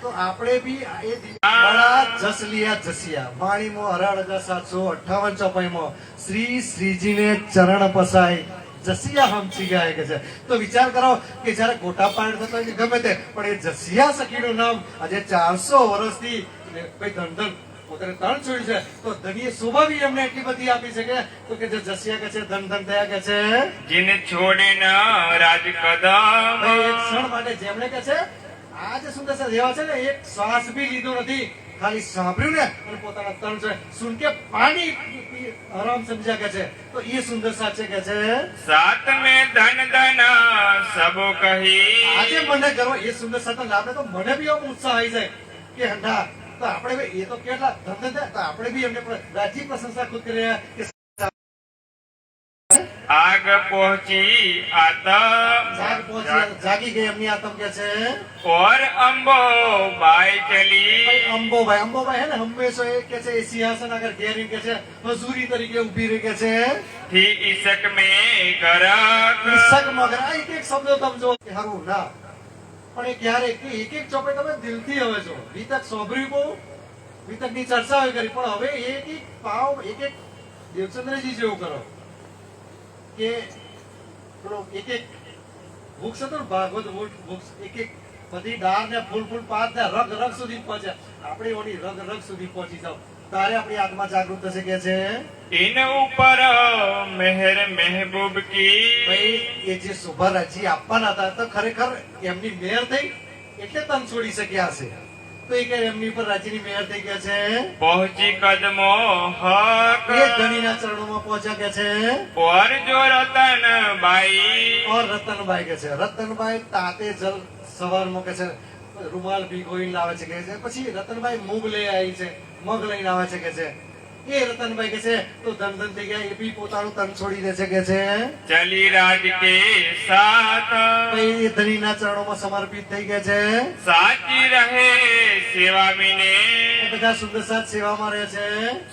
તો આપણે બી એ બડા જસ લિયા જસિયા વાણીમાં 18,758 ચોપાઈમાં શ્રીજીને ચરણ પસાય જસિયા હમચી ગયા કે છે. તો વિચાર કરો કે જયારે ગોટા પાણી થતો હોય કે ગમે તે પણ એ જસિયા સખીનું નામ આજે 400 વર્ષથી કોઈ ધન પોતાને તણ છોડ્યું છે તો ધણીએ શોભા બી એમને એટલી બધી આપી છે કે તો કે જે જસિયા કે છે ધન થયા કે છે. जिन छोड़े न राज कदम ભાઈ એક ક્ષણ માટે જેમણે કે છે આ જે સુંદર સેવા છે ને એક શ્વાસ બી લીધો નથી, ખાલી સાંભળ્યું ને અને પોતાના તન છે સુન કે પાણી આરામ સમજ્યા કે છે. તો એ સુંદર સાચે કે છે. साथ में धन धन सब कही આજે મને ગર્વ એ સુંદર સાધન આપણે તો મને બી એવો ઉત્સાહ આવી જાય કે ના તો આપણે બી એ તો કેટલા ધન તો આપણે બી એમને રાજી પ્રશંસા ખુદ કરી રહ્યા કે आग पहुंची आतम જાગી ગઈ એમની આતમ કે છે. और अंबो बाई चली અંબોભાઈ હે ને હંમેશા એ કે છે એ સિંહાસન આગળ ઘેરી કે છે હજુરી તરીકે ઉભી રહી કે છે. थी इसक में गरक નિસક મગર આ એક એક શબ્દો તમે જો કે હારું ના પણ એ ક્યારે એક એક ચોપડે તમે દિલથી હવે છો. વિતક સોભરી બહુ વિતકની ચર્ચા હોય કરી પણ હવે એક એક પાવ એક એક દેવચંદ્રજી જેવું કરો કે પેલો એક એક વૃક્ષ હતો ને ભાગવત વૃક્ષ એક એક બધી ડાળ ને ફૂલ પાત ને રગ સુધી પહોંચ્યા. આપણે ઓની રગ સુધી પહોંચી જાવ તારે આપણી આત્મા જાગૃત થશે કે છે इन ऊपर मेहर महबूब की ભાઈ એ જે શોભા રાજી આપવાના હતા તો ખરેખર એમની મેયર થઈ એટલે તન છોડી શક્યા હશે તો એ કે એમની પર રાજીની મેયર થઈ ગયા છે पहुंची कदमो हक એ ધણીના ચરણોમાં પહોંચ્યા કે છે और जो रतन बाई ઓર રતનભાઈ કે છે રતનભાઈ તાતે જલ સવારમાં કે છે રૂમાલ ભીગોઈને લાવે છે કે છે પછી રતનભાઈ મૂગ લઈ આવી છે મગ લઈને આવે છે કે છે એ રતનભાઈ કે છે તો ધન ધન થઈ ગયા એ બી પોતાનું તન છોડી દે છે કે છે चली राज के साथ પછી એ ધણીના ચરણોમાં સમર્પિત થઈ ગયા છે साची रहे सेवा मिने એ બધા સુંદર સાથ સેવામાં રહે છે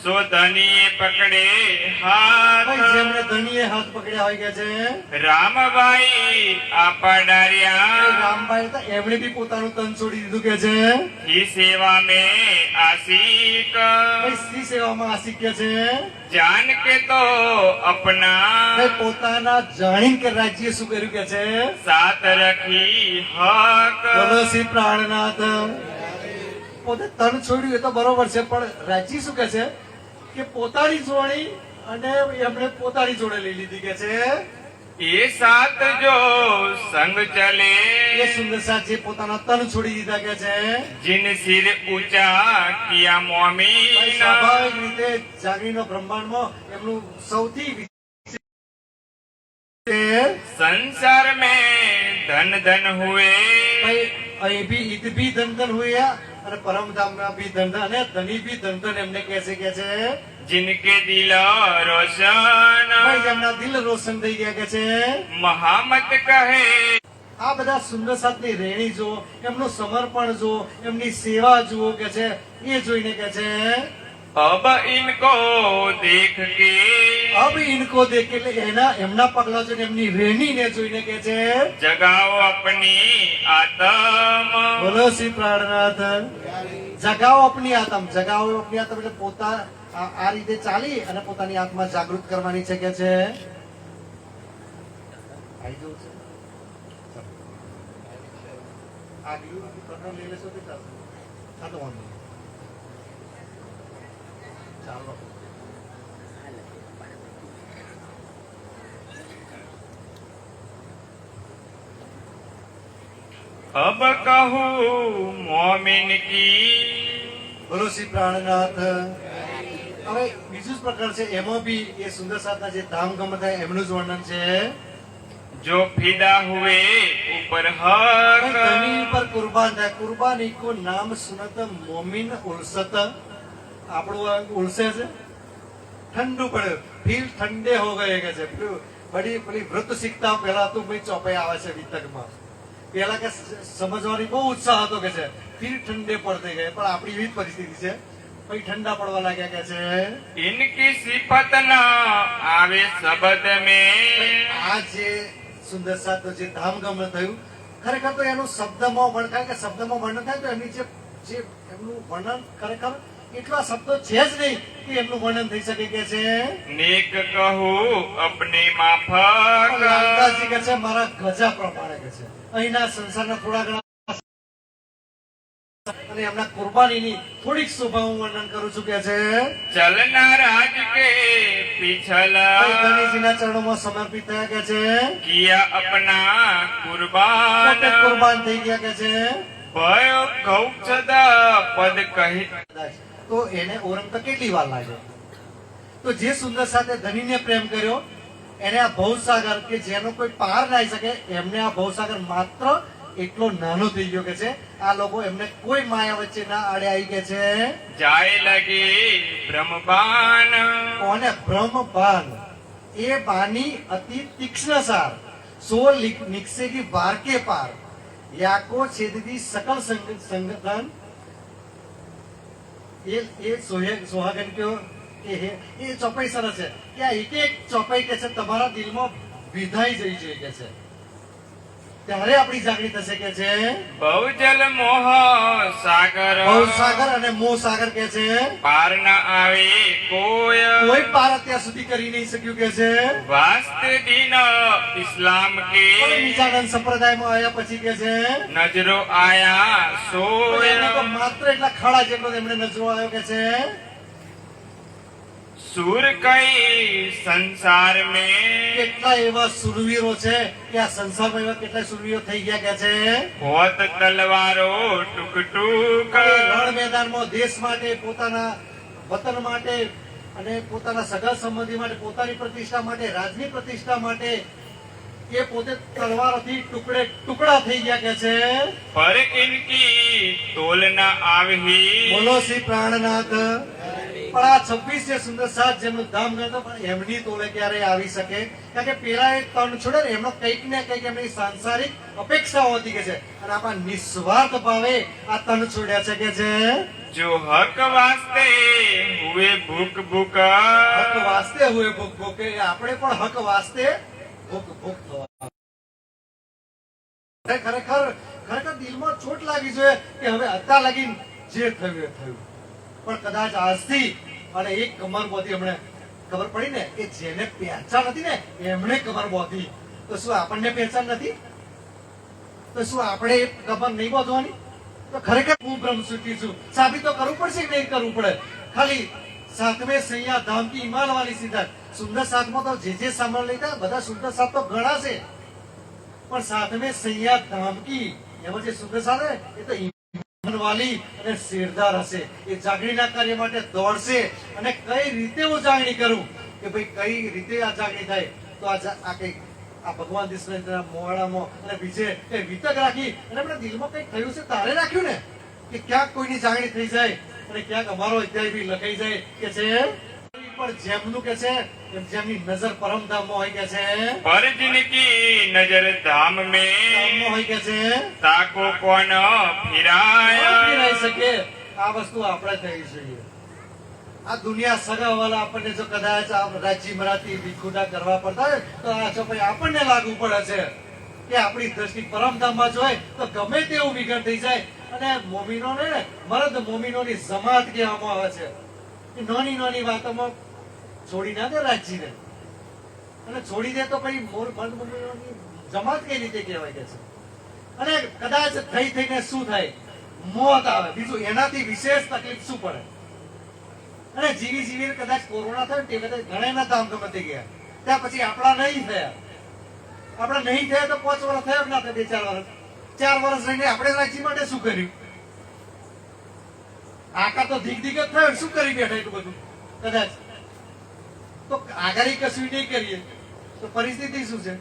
सो धनी पकड़े ભાઈ हाथ જેમણે ધણીએ હાથ પકડ્યા હોય કે છે रामबाई आपा એ डारिया રામભાઈ હતા એમણે બી પોતાનું તન છોડી દીધું કે છે ही सेवा में आशिक ભાઈ સ્ત્રી સેવામાં આશિક્ય છે जान के तो अपना ભાઈ પોતાના જાણીને કે રાજ્ય શું કર્યું કે છે साथ रखी हक બોલો શ્રી પ્રાણનાથ પોતે તન છોડ્યું એ તો બરોબર છે પણ રાજ્ય શું કે છે કે પોતાની જોડી અને એમણે પોતાની જોડે લઈ લીધી કે છે ये साथ जो संग चले એ સુંદર સાથ જે પોતાના તન છોડી દીધા કે છે जिन सिर ऊंचा किया ભાઈ मोमीन સ્વાભાવિક રીતે જાગરીનો બ્રહ્માંડમાં એમનું સૌથી વિશેષ છે संसार में धन धन हुए ભાઈ અહીં બી ઈદ બી ધન ધન હુયા અને પરમધામમાં બી ધન ધન અને ધની બી ધન ધન એમને કહે છે जिनके दिल रोशन ભાઈ એમના દિલ રોશન થઈ ગયા કે છે महामत कहे આ બધા સુંદર સાથની રેણી જુઓ એમનું સમર્પણ જુઓ એમની સેવા જુઓ કે છે એ જોઈને કે છે अब इनको देख के અબ ઇનકો દેખ એટલે એના એમના પગલા જોઈને એમની રેણીને જોઈને કે છે जगाओ अपनी आत्म બોલો શ્રી પ્રાણનાથ જગાવો આપની આત્મ જગાવો આપની આત્મ એટલે પોતા આ રીતે ચાલી અને પોતાની આત્મા જાગૃત કરવાની છે કે છે આવી જવું છે આગલું પ્રકરણ લઈ લેશો તે ચાલશે હા તો વાંધો નહીં. ચાલો अब कहूँ मोमिन की બોલો શ્રી પ્રાણનાથ હવે બીજું જ પ્રકરણ છે એમાં બી એ સુંદર સાધના જે ધામ ગમ થાય એમનું જ વર્ણન છે जो फिदा हुए ऊपर ભાઈ हक ધની પર કુરબાન થાય કુરબાની કો નામ સુનત મોમિન ઉલસત આપણું આ ઉલસે છે ઠંડુ પડે ફીલ ઠંડે હો ગયે કે છે પેલી વૃત્ત શીખતા પહેલા તો ભાઈ ચોપાઈ આવે છે વિતકમાં પેલા કે સમજવાની બહુ ઉત્સાહ હતો કે છે ફીલ ઠંડે પડતે ગયે પણ આપણી એવી જ પરિસ્થિતિ છે પછી ઠંડા પડવા લાગ્યા કે છે इनकी सिफत न आवे शब्द में આ જે સુંદર સાથ જે ધામગમ થયું ખરેખર તો એનું શબ્દમાં વર્ણન થાય કે શબ્દમાં વર્ણન થાય તો એમની જે એમનું વર્ણન ખરેખર એટલા શબ્દો છે જ નહીં કે એમનું વર્ણન થઈ શકે કે છે नेक कहूँ अपने પણ माफक લાલદાસજી કે છે મારા ગજા પ્રમાણે કે છે અહીંના સંસારના થોડા ઘણા અને એમના કુરબાનીની થોડીક શોભા હું વર્ણન કરું છું કે છે चलना राज के पिछल ભાઈ ગણેશજીના ચરણોમાં સમર્પિત થયા કે છે किया अपना कुर्बान પોતે કુરબાન થઈ ગયા કે છે भयो गौचद पद कही તો એને ઓળંગતા કેટલી વાર લાગે તો જે સુંદર સાથે ધનીને પ્રેમ કર્યો એને આ ભવસાગર કે જેનો કોઈ પાર ના આવી શકે એમને આ ભવસાગર માત્ર એટલો નાનો થઈ ગયો કે છે આ લોકો એમને કોઈ માયા વચ્ચે ના આડે આવી કે છે जाए लगे ब्रह्मबान કોને બ્રહ્મબાન એ બાની અતિ તીક્ષ્ણ સાર સો નિક્ષેગી વાર કે પાર યાકો છેદતી સકલ સંગઠન એ સોહાગન કયો કે એ ચોપાઈ સરસ છે કે આ એક એક ચોપાઈ કે છે તમારા દિલમાં વિધાઈ જઈ છે કે છે ત્યારે આપણી જાગૃતિ થશે કે છે बहुजल मोह सागर ભવસાગર અને મોહ સાગર કે છે पार न आवे कोय કોઈ પાર અત્યાર સુધી કરી નહીં શક્યું કે છે वास्ते दिन इस्लाम પણ के નિજાનંદ સંપ્રદાયમાં આવ્યા પછી કે છે नजरो आया તો सोय એમને તો માત્ર એટલા ખાડા જેટલો એમને નજરો આવ્યો કે છે सूर कई संसार में કેટલા એવા સુરવીરો છે કે આ સંસારમાં એવા કેટલા સુરવીરો થઈ ગયા કે છે होत तलवारो टुक टुक કે રણ મેદાનમાં દેશ માટે, પોતાના વતન માટે અને પોતાના સગા સંબંધી માટે, પોતાની પ્રતિષ્ઠા માટે, રાજની પ્રતિષ્ઠા માટે એ પોતે તલવારોથી ટુકડે ટુકડા થઈ ગયા કે છે पर इनकी तोल न आवही બોલો શ્રી પ્રાણનાથ. પણ આ 26 જે સુંદર સાત જેમનું ધામ ગણતો પણ એમની તોલે ક્યારે આવી શકે? કારણ કે પેલા એ તન છોડે ને એમનો કંઈક ને કંઈક એમની સાંસારિક અપેક્ષાઓ હતી કે છે, અને આપણા નિસ્વાર્થ ભાવે આ તન છોડ્યા છે કે છે जो हक वास्ते हुए भूख भूख હક વાસ્તે હુએ ભૂખ ભૂખ. એ આપણે પણ હક વાસ્તે ભૂખ ભૂખ થવા. ખરેખર ખરેખર દિલમાં ચોટ લાગી જોઈએ કે હવે અત્યાર લગીન જે થયું એ થયું, પણ કદાચ આજથી અને એક કમર બોધી હમણે ખબર પડી ને કે જેને પહેચાન નથી ને એમણે કમર બોધી, તો શું આપણને પહેચાન નથી? તો શું આપણે એ કમર નહીં બોધવાની? તો ખરેખર હું બ્રહ્મ સુખી છું સાબિત તો કરવું પડશે કે નહીં કરવું પડે? ખાલી સાતમે સૈયા ધામ કી હિમાલ વાલી સીધા સુંદર સાતમાં તો જે સામાન લીધા બધા સુંદર સાત તો ઘણા છે, પણ સાતમે સૈયા ધામ કી એમાં જે સુંદર સાત એ તો વાલી અને શેરદાર હશે. એ જાગણીના કાર્ય માટે દોડશે અને કઈ રીતે હું જાગણી કરું કે ભાઈ કઈ રીતે આ જાગણી થાય? તો આ કઈ આ ભગવાન કૃષ્ણના મોહડામાં અને બીજે એ વિતક રાખી અને આપણા દિલમાં કઈ થયું છે તારે રાખ્યું ને કે ક્યાંક કોઈની જાગણી થઈ જાય અને ક્યાંક અમારો અધ્યાય બી લખાઈ જાય કે છે. પણ જેમનું કે છે એમ જેમની નજર પરમધામમાં હોય કે છે, पर जिनकी नजर धाम ધામમાં में હોય કે છે, ताको कौन फिराया કોણ ફેરાઈ શકે? આ વસ્તુ આપણે થવી જોઈએ. આ દુનિયા સગાવાલા આપણને જો કદાચ આ રાજી મરાતી વિખુટા કરવા પડતા હોય તો આ ચોપાઈ આપણને લાગુ પડે છે કે આપણી દ્રષ્ટિ પરમધામમાં જોઈએ તો ગમે તેવું વિઘટ થઈ જાય. અને મોમીનોને ને મરદ મોમીનોની જમાત કહેવામાં આવે છે. એ નાની નાની વાતોમાં છોડી ના દે રાજીને, અને છોડી દે તો પછી મરદ મોમીનોની જમાત કઈ રીતે કહેવાય કે છે? અને કદાચ થઈ થઈને શું થાય? મોત આવે. બીજું એનાથી વિશેષ તકલીફ શું પડે? અને જીવી જીવી કદાચ કોરોના થયો ને તે બધા ઘણા ધામ ગમતી ગયા, ત્યાં પછી આપણા નહીં થયા. આપણા નહીં થયા તો 5 વર્ષ થયા ના થયા, 2-4 વર્ષ 4 વર્ષ રહીને આપણે રાજી માટે શું કર્યું? આકા તો ધીક ધીક જ થયો, શું કરી બેઠા એટલું બધું? કદાચ તો આગળ કશું નહીં કરીએ તો પરિસ્થિતિ શું છે?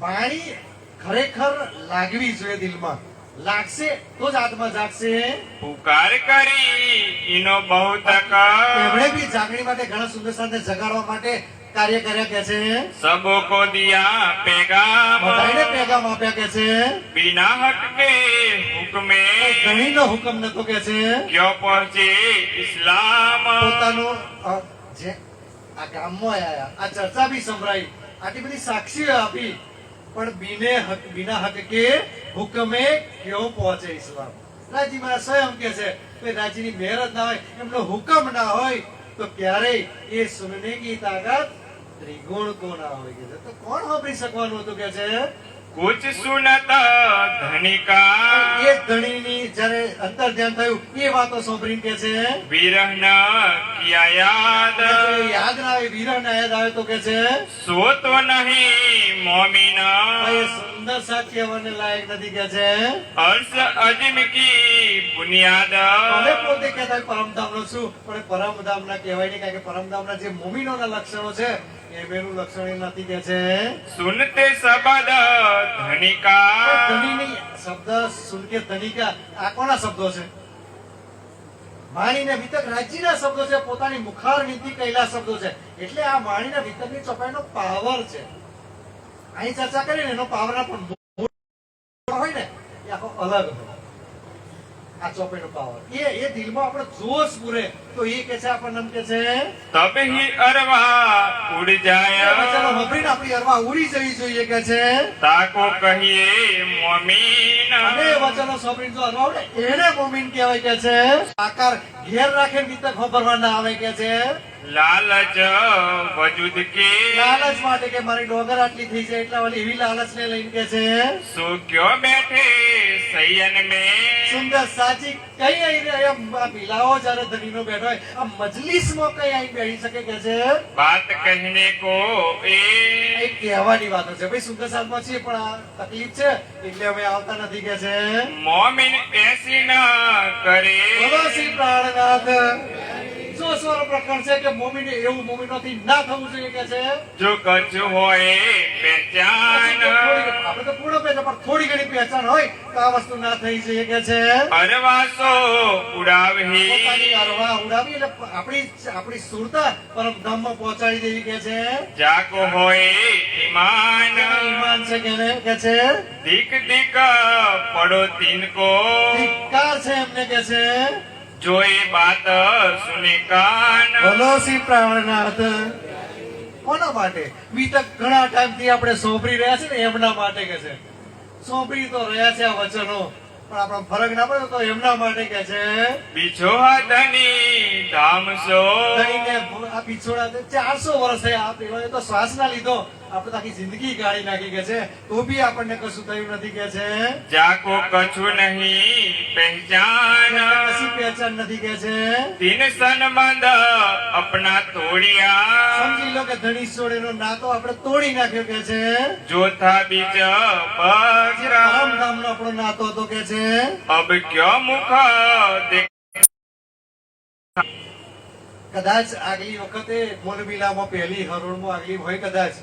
પાણી ખરેખર લાગવી જોઈએ દિલમાં, લાગશે તો જ આત્મા જાગશે. पुकार करी इनो बहुतक એમણે બી જાગણી માટે ઘણા સુંદર સાથે જગાડવા માટે કાર્ય કર્યા કે છે, सबको दिया पैगाम બધાને પેગામ આપ્યા કે છે, बिना हक के हुक्मे ધણીનો હુકમ નતો કે છે. क्यों पहुंचे इस्लाम પોતાનું જે આ ગામમાં આયા, આ ચર્ચા બી સંભળાઈ, આટલી બધી સાક્ષીઓ આપી, પણ बिना हक के હુકમે ક્યો પહોંચે ઇસ્લામ? રાજી મહારાજ સ્વયં કે છે કે રાજીની મહેરત ના હોય, એમનો હુકમ ના હોય તો ક્યારેય એ સુનને કી તાકાત ત્રિગુણ કો ના હોય કે છે. તો કોણ વાપરી શકવાનું હતું કે છે? कुछ सुनता धनिका એ ધણીની જયારે અંતર ધ્યાન થયું એ વાતો સાંભળીને કે છે, विरह न किया याद યાદ ના આવે, વિરહ ના યાદ આવે તો કે છે सो तो नहीं मोमिना એ સુંદર સાથ કહેવાને લાયક નથી કે છે. अर्श अजम की बुनियाद અમે પોતે કહેતા હોય પરમધામનો છું, પણ પરમધામ ના કહેવાય નહીં, કારણ કે પરમધામના જે મોમીનોના લક્ષણો છે એનું લક્ષણ એ નથી કે છે. सुनते सबद धनिका ધણીની શબ્દ સુન કે ધનિકા આ કોના શબ્દો છે? માણીને વિતક રાજ્યના શબ્દો છે, પોતાની મુખાર નીતિ કહેલા શબ્દો છે. એટલે આ માણીના વિતકની ચોપાઈનો પાવર છે. અહીં ચર્ચા કરી ને એનો પાવર પણ હોય ને એ આખો અલગ હોય. આ ચોપાઈનો પાવર એ દિલમાં આપણે જોશ પૂરે તો એ કે છે આપણને એમ કે છે तब ही अरवा उड़ એ जाया વચનો સાંભળીને આપણી અરવા ઉડી જવી જોઈએ કે છે. ताको कहिए मोमीन અને એ વચનો સાંભળીને જો અરવા ઉડે એને મોમીન કહેવાય કે છે. આકાર ઘેર રાખે વિતક ખબરવા ના આવે કે છે. लालच वजूद के લાલચ માટે કે મારી ડોગર આટલી થઈ જાય એટલા વાળી એવી લાલચ ને લઈને કે છે. सो क्यों बैठे सयन में સુંદર સાચી કઈ આઈને આ મિલાવો જ્યારે ધણીનો બેઠો હોય આ મજલિસમાં કઈ આઈને બેસી શકે કે છે बात कहने को એ एक કહેવાની વાતો છે ભાઈ સુંદર સાથમાં છીએ પણ આ તકલીફ છે એટલે અમે આવતા નથી કે છે मोमिन ऐसी न करे બોલો શ્રી પ્રાણનાથ જો સ્વર પ્રકરણ છે કે મોમીને એવું મોમીનોથી ના થવું જોઈએ કે છે जो कछु होए पहचान આપણે તો પૂર્ણ પહેચાન પણ થોડી ઘણી પહેચાન હોય તો આ વસ્તુ ના થઈ જોઈએ કે છે अरवासो उड़ावही પોતાની અરવા ઉડાવી એટલે આપણી સુરતા પરમ ધામમાં પહોંચાડી દેવી કે છે जाको होए ईमान ઈમાન છે કે છે दिक दिक पड़ो तिनको ધિક્કાર છે એમને કે છે जो ये बात सुने कान બોલો શ્રી પ્રાણનાથ કોના માટે બીતક ઘણા ટાઈમથી આપણે સોંપડી રહ્યા છે ને એમના માટે કે છે સોંપડી તો રહ્યા છે આ વચનો પણ આપણો ફરક ના પડે તો એમના માટે કે છે बिछोहा धनी धाम सो ધણીને આ પીછોડા 400 વર્ષ થયા આ પેલો તો શ્વાસ ના લીધો આપણે તો આખી જિંદગી ગાળી નાખી કે છે તો બી આપણને કશું થયું નથી કે છે जाको कछु नहीं पहचान કશી પહેચાન નથી કે છે तीन संबंध अपना तोड़िया સમજી લો કે ધણી સોળેનો નાતો આપણે તોડી નાખ્યો કે છે जो था बीच જે बकर પરમ ધામનો આપણો નાતો હતો કે છે अब क्यों मुख देख કદાચ આગલી વખતે મોલબીલામાં પહેલી હરોળમાં આગલી હોય કદાચ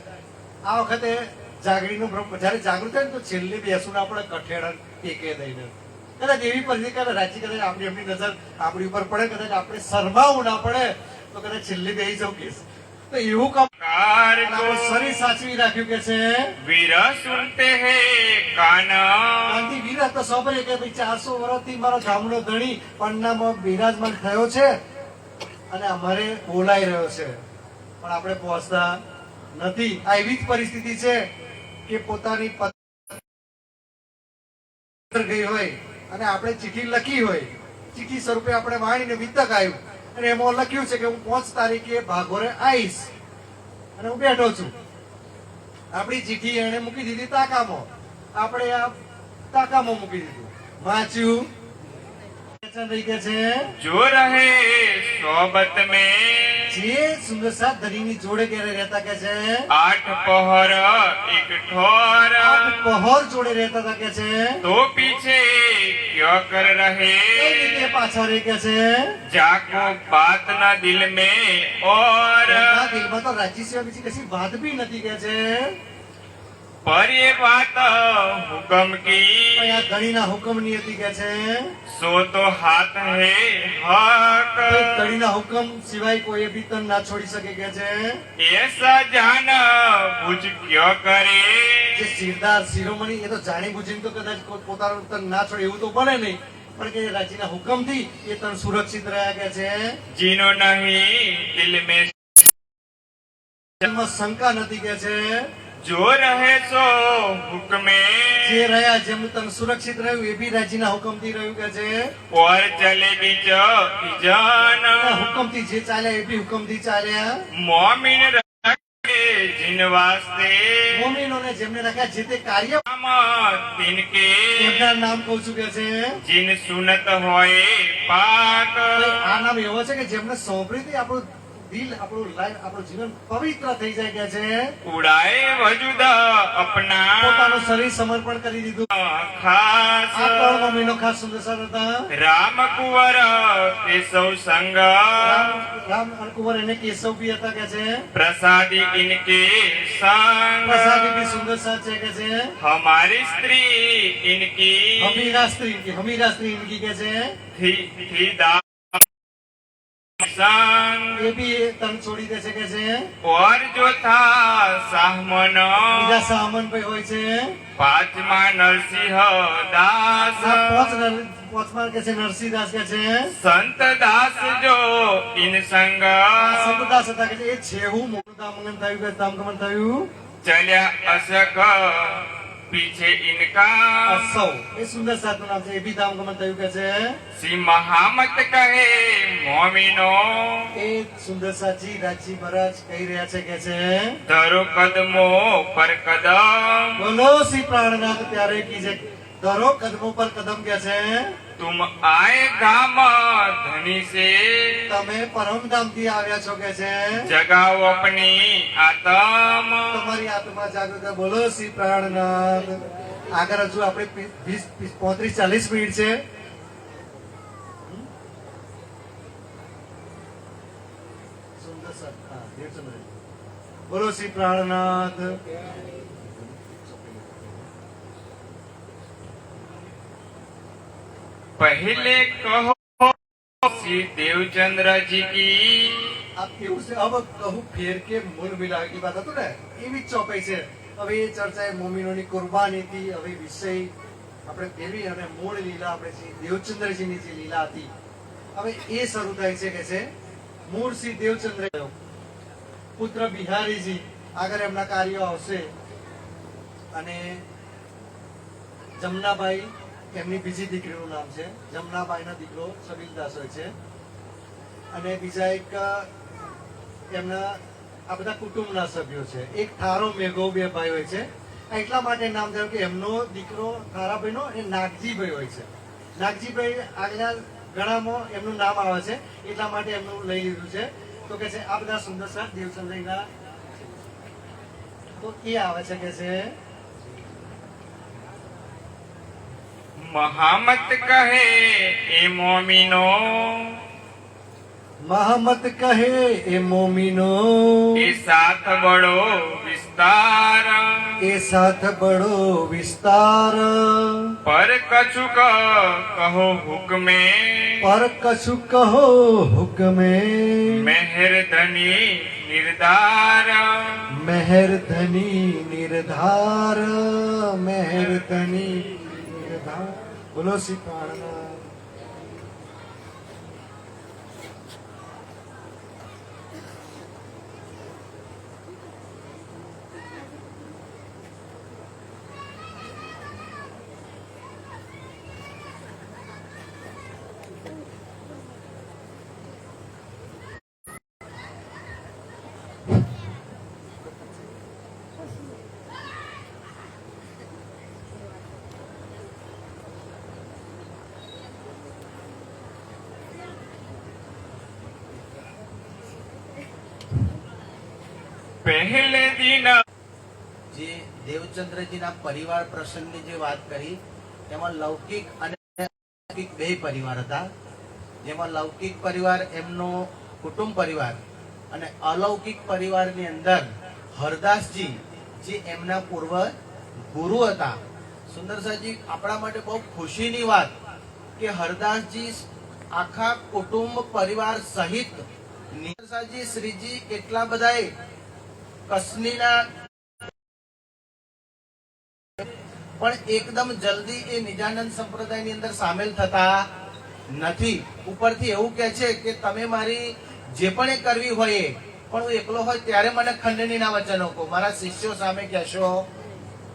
આ વખતે જાગરીનું બ્રહ્મ જયારે જાગૃત થાય ને તો છેલ્લે બેસું ને આપણે કઠેડા ટેકે દઈને કદાચ એવી પરિસ્થિતિ કદાચ રાજી કદાચ આપણી એમની નજર આપણી ઉપર પડે કદાચ આપણે શરમાવું ના પડે તો કદાચ છેલ્લે બેસી જાઉં કેસ તો એવું કામ कार એટલે को આપણે શરીર સાચવી રાખ્યું કે છે वीर सुनते हैं कान ગાંધી વીરા તો સબરે કે ભાઈ 400 વર્ષથી મારો ગામનો ધણી પન્નામાં બિરાજમાન થયો છે અને અમારે બોલાઈ રહ્યો છે પણ આપણે પહોંચતા નથી આ એવી જ પરિસ્થિતિ છે કે પોતાની પત્ર ગઈ હોય અને આપણે ચિઠ્ઠી લખી હોય ચિઠ્ઠી સ્વરૂપે આપણે વાણીને વિતક આવ્યું અને એમાં લખ્યું છે કે હું 5 તારીખે ભાગોરે આવીશ અને હું બેઠો છું આપણી ચિઠ્ઠી એને મૂકી દીધી તાકામાં આપણે આ તાકામાં મૂકી દીધું વાંચ્યું પહેચાન રહી કે છે जो रहे सोबत में જે સુંદર સાથ ધણીની જોડે ક્યારે રહેતા કે છે 8 पहर एक ठोर આઠ પહોર જોડે રહેતા હતા કે છે तो पीछे क्यों कर रहे કઈ રીતે પાછા રહે કે છે जाको बात न दिल में और એમના દિલમાં તો રાજી સિવાય બીજી કશી વાત બી નથી કે છે पर ये बात हुक्म की પણ આ ધણીના હુકમની હતી કે છે सो तो हाथ है हक કોઈ ધણીના હુકમ સિવાય કોઈ બી તન ના છોડી શકે કે છે ऐसा जान बुझ क्यों करे જે સિરદાર શિરોમણી એ તો જાણી બુજીને તો કદાચ પોતાનું તન ના છોડે એવું તો બને નહીં પણ કે રાજીના હુકમથી એ તન સુરક્ષિત રહ્યા કે છે जिनो नहीं दिल में એમાં શંકા નથી કે છે जो रहे सो हुक्मे જે રહ્યા જેમનું તન સુરક્ષિત રહ્યું એ બી રાજીના હુકમથી રહ્યું કે છે और चले बीच इजान આ હુકમથી જે ચાલ્યા એ બી હુકમથી ચાલ્યા मोमिन रखे जिन वास्ते મોમીનોને જેમને રાખ્યા જે તે કાર્ય नाम तिनके એમના નામ કહું છું કે છે जिन सुनत होए पाक આ નામ એવો છે કે જેમને સોંપડીથી આપણું દિલ આપણું લાઈફ આપણું જીવન પવિત્ર થઈ જાય કે છે उड़ाए वजूद अपना પોતાનું શરીર સમર્પણ કરી દીધું खास આ 3 મહિનો ખાસ સુંદર સાર હતા राम कुंवर केशव संग રામ અને કુંવર એને કેશવ બી હતા કે છે प्रसादी इनके संग પ્રસાદી બી સુંદર સાર છે કે છે हमारी स्त्री इनकी હમીરા સ્ત્રી ઇનકી કે છે थी दा संग એ બી તન છોડી દે છે કે છે और जो था साहमन બીજા સામન ભાઈ હોય છે पांचमा नरसिंह दास આ પોચમાં કે છે નરસિંહદાસ કે છે संत दास जो इन संग સંતદાસ હતા કે છે એ છેહું મોટું દામગમન થયું કે દામગમન થયું चल्या अशक पीछे इनका સૌ એ સુંદર સાતનું નામ છે એ બી દામગમન થયું કે છે सी महामत कहे मोमिनो એ સુંદર સાચી રાજી મહારાજ કહી રહ્યા છે કે છે धरो कदमो पर कदम બોલો શ્રી પ્રાણનાથ ત્યારે કી છે ધરો કદમો પર કદમ કે છે तुम आए गाम धनी से તમે પરમધામ થી આવ્યા છો કે છે जगाओ अपनी आत्म તમારી આત્મા જાગૃત બોલો શ્રી પ્રાણનાથ આગળ હજુ આપણે 35-40 મિનિટ છે સુંદર સર હા દેવચંદ્ર બોલો શ્રી પ્રાણનાથ पहले कहो श्री देवचंद्र जी की આ કેવું છે હવે કહું ફેર કે મૂળ મિલાવી વાત હતું ને એવી જ ચોપાઈ છે હવે એ ચર્ચા એ મોમીનોની કુરબાનીથી હવે વિષય આપણે દેવી અને મૂળ લીલા આપણે શ્રી દેવચંદ્રજીની જે લીલા હતી હવે એ શરૂ થાય છે કે છે મૂળ શ્રી દેવચંદ્ર પુત્ર બિહારીજી આગળ એમના કાર્યો આવશે અને જમનાબાઈ એમની બીજી દીકરીનું નામ છે જમનાબાઈનો દીકરો સબીલદાસ હોય છે અને બીજા એક એમના આ બધા કુટુંબના સભ્યો છે એક થારો મેઘો બે ભાઈ હોય છે એટલા માટે નામ થયું કે એમનો દીકરો થારાભાઈનો એ નાગજીભાઈ હોય છે નાગજીભાઈ આગલા ગણામાં એમનું નામ આવે છે એટલા માટે એમનું લઈ લીધું છે તો કે છે આ બધા સુંદર સર દેવચંદ્રના તો એ આવે છે કે છે महामत कहे ए मोमिनो મહમત કહે એ મોમીનો ए साथ बड़ो विस्तार એ સાથ બડો વિસ્તાર पर कछुक कहो हुक्मे પર કશું કહો હુકમે मेहर धनी निर्धार મહેર ધની નિર્ધાર મહેર ધની નિર્ધાર બોલો શ્રી પ્રાણનાથ पहले दिन જે દેવચંદ્રજીના પરિવાર પ્રસંગની જે વાત કરી તેમાં લૌકિક અને અલૌકિક બે પરિવાર હતા જેમાં લૌકિક પરિવાર એમનો કુટુંબ પરિવાર અને અલૌકિક પરિવારની અંદર હરદાસજી જે એમના પૂર્વ ગુરુ હતા. સુંદરસાજી આપણા માટે બહુ ખુશીની વાત કે હરદાસજી આખા કુટુંબ પરિવાર સહિત સુંદરસાજી શ્રીજી એટલા બધાએ કસનીના પણ એકદમ જલ્દી એ નિજાનંદ સંપ્રદાયની અંદર સામેલ થતા નથી. ઉપરથી એવું કહે છે કે તમે મારી જે પણ એ કરવી હોય પણ હું એકલો હોય ત્યારે મને ખંડનીના વચનો કહો, મારા શિષ્યો સામે કહેશો.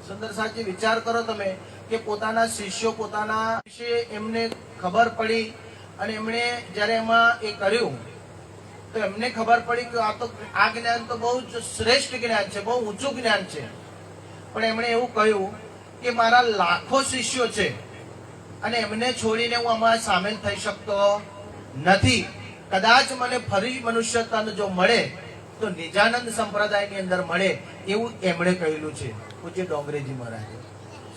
સુંદરસાજી વિચાર કરો તમે કે પોતાના શિષ્યો પોતાના વિશે એમને ખબર પડી અને એમણે જ્યારે એમાં એ કર્યું તો એમને ખબર પડી કે આ જ્ઞાન તો બહુ જ શ્રેષ્ઠ જ્ઞાન છે, બહુ ઊંચું જ્ઞાન છે. પણ એમણે એવું કહ્યું કે મારા લાખો શિષ્યો છે અને એમને છોડીને હું આમાં સામેલ થઈ શકતો નથી. કદાચ મને ફરી મનુષ્ય તન જો મળે તો નિજાનંદ સંપ્રદાયની અંદર મળે એવું એમણે કહેલું છે પૂજ્ય ડોંગરેજી મહારાજે.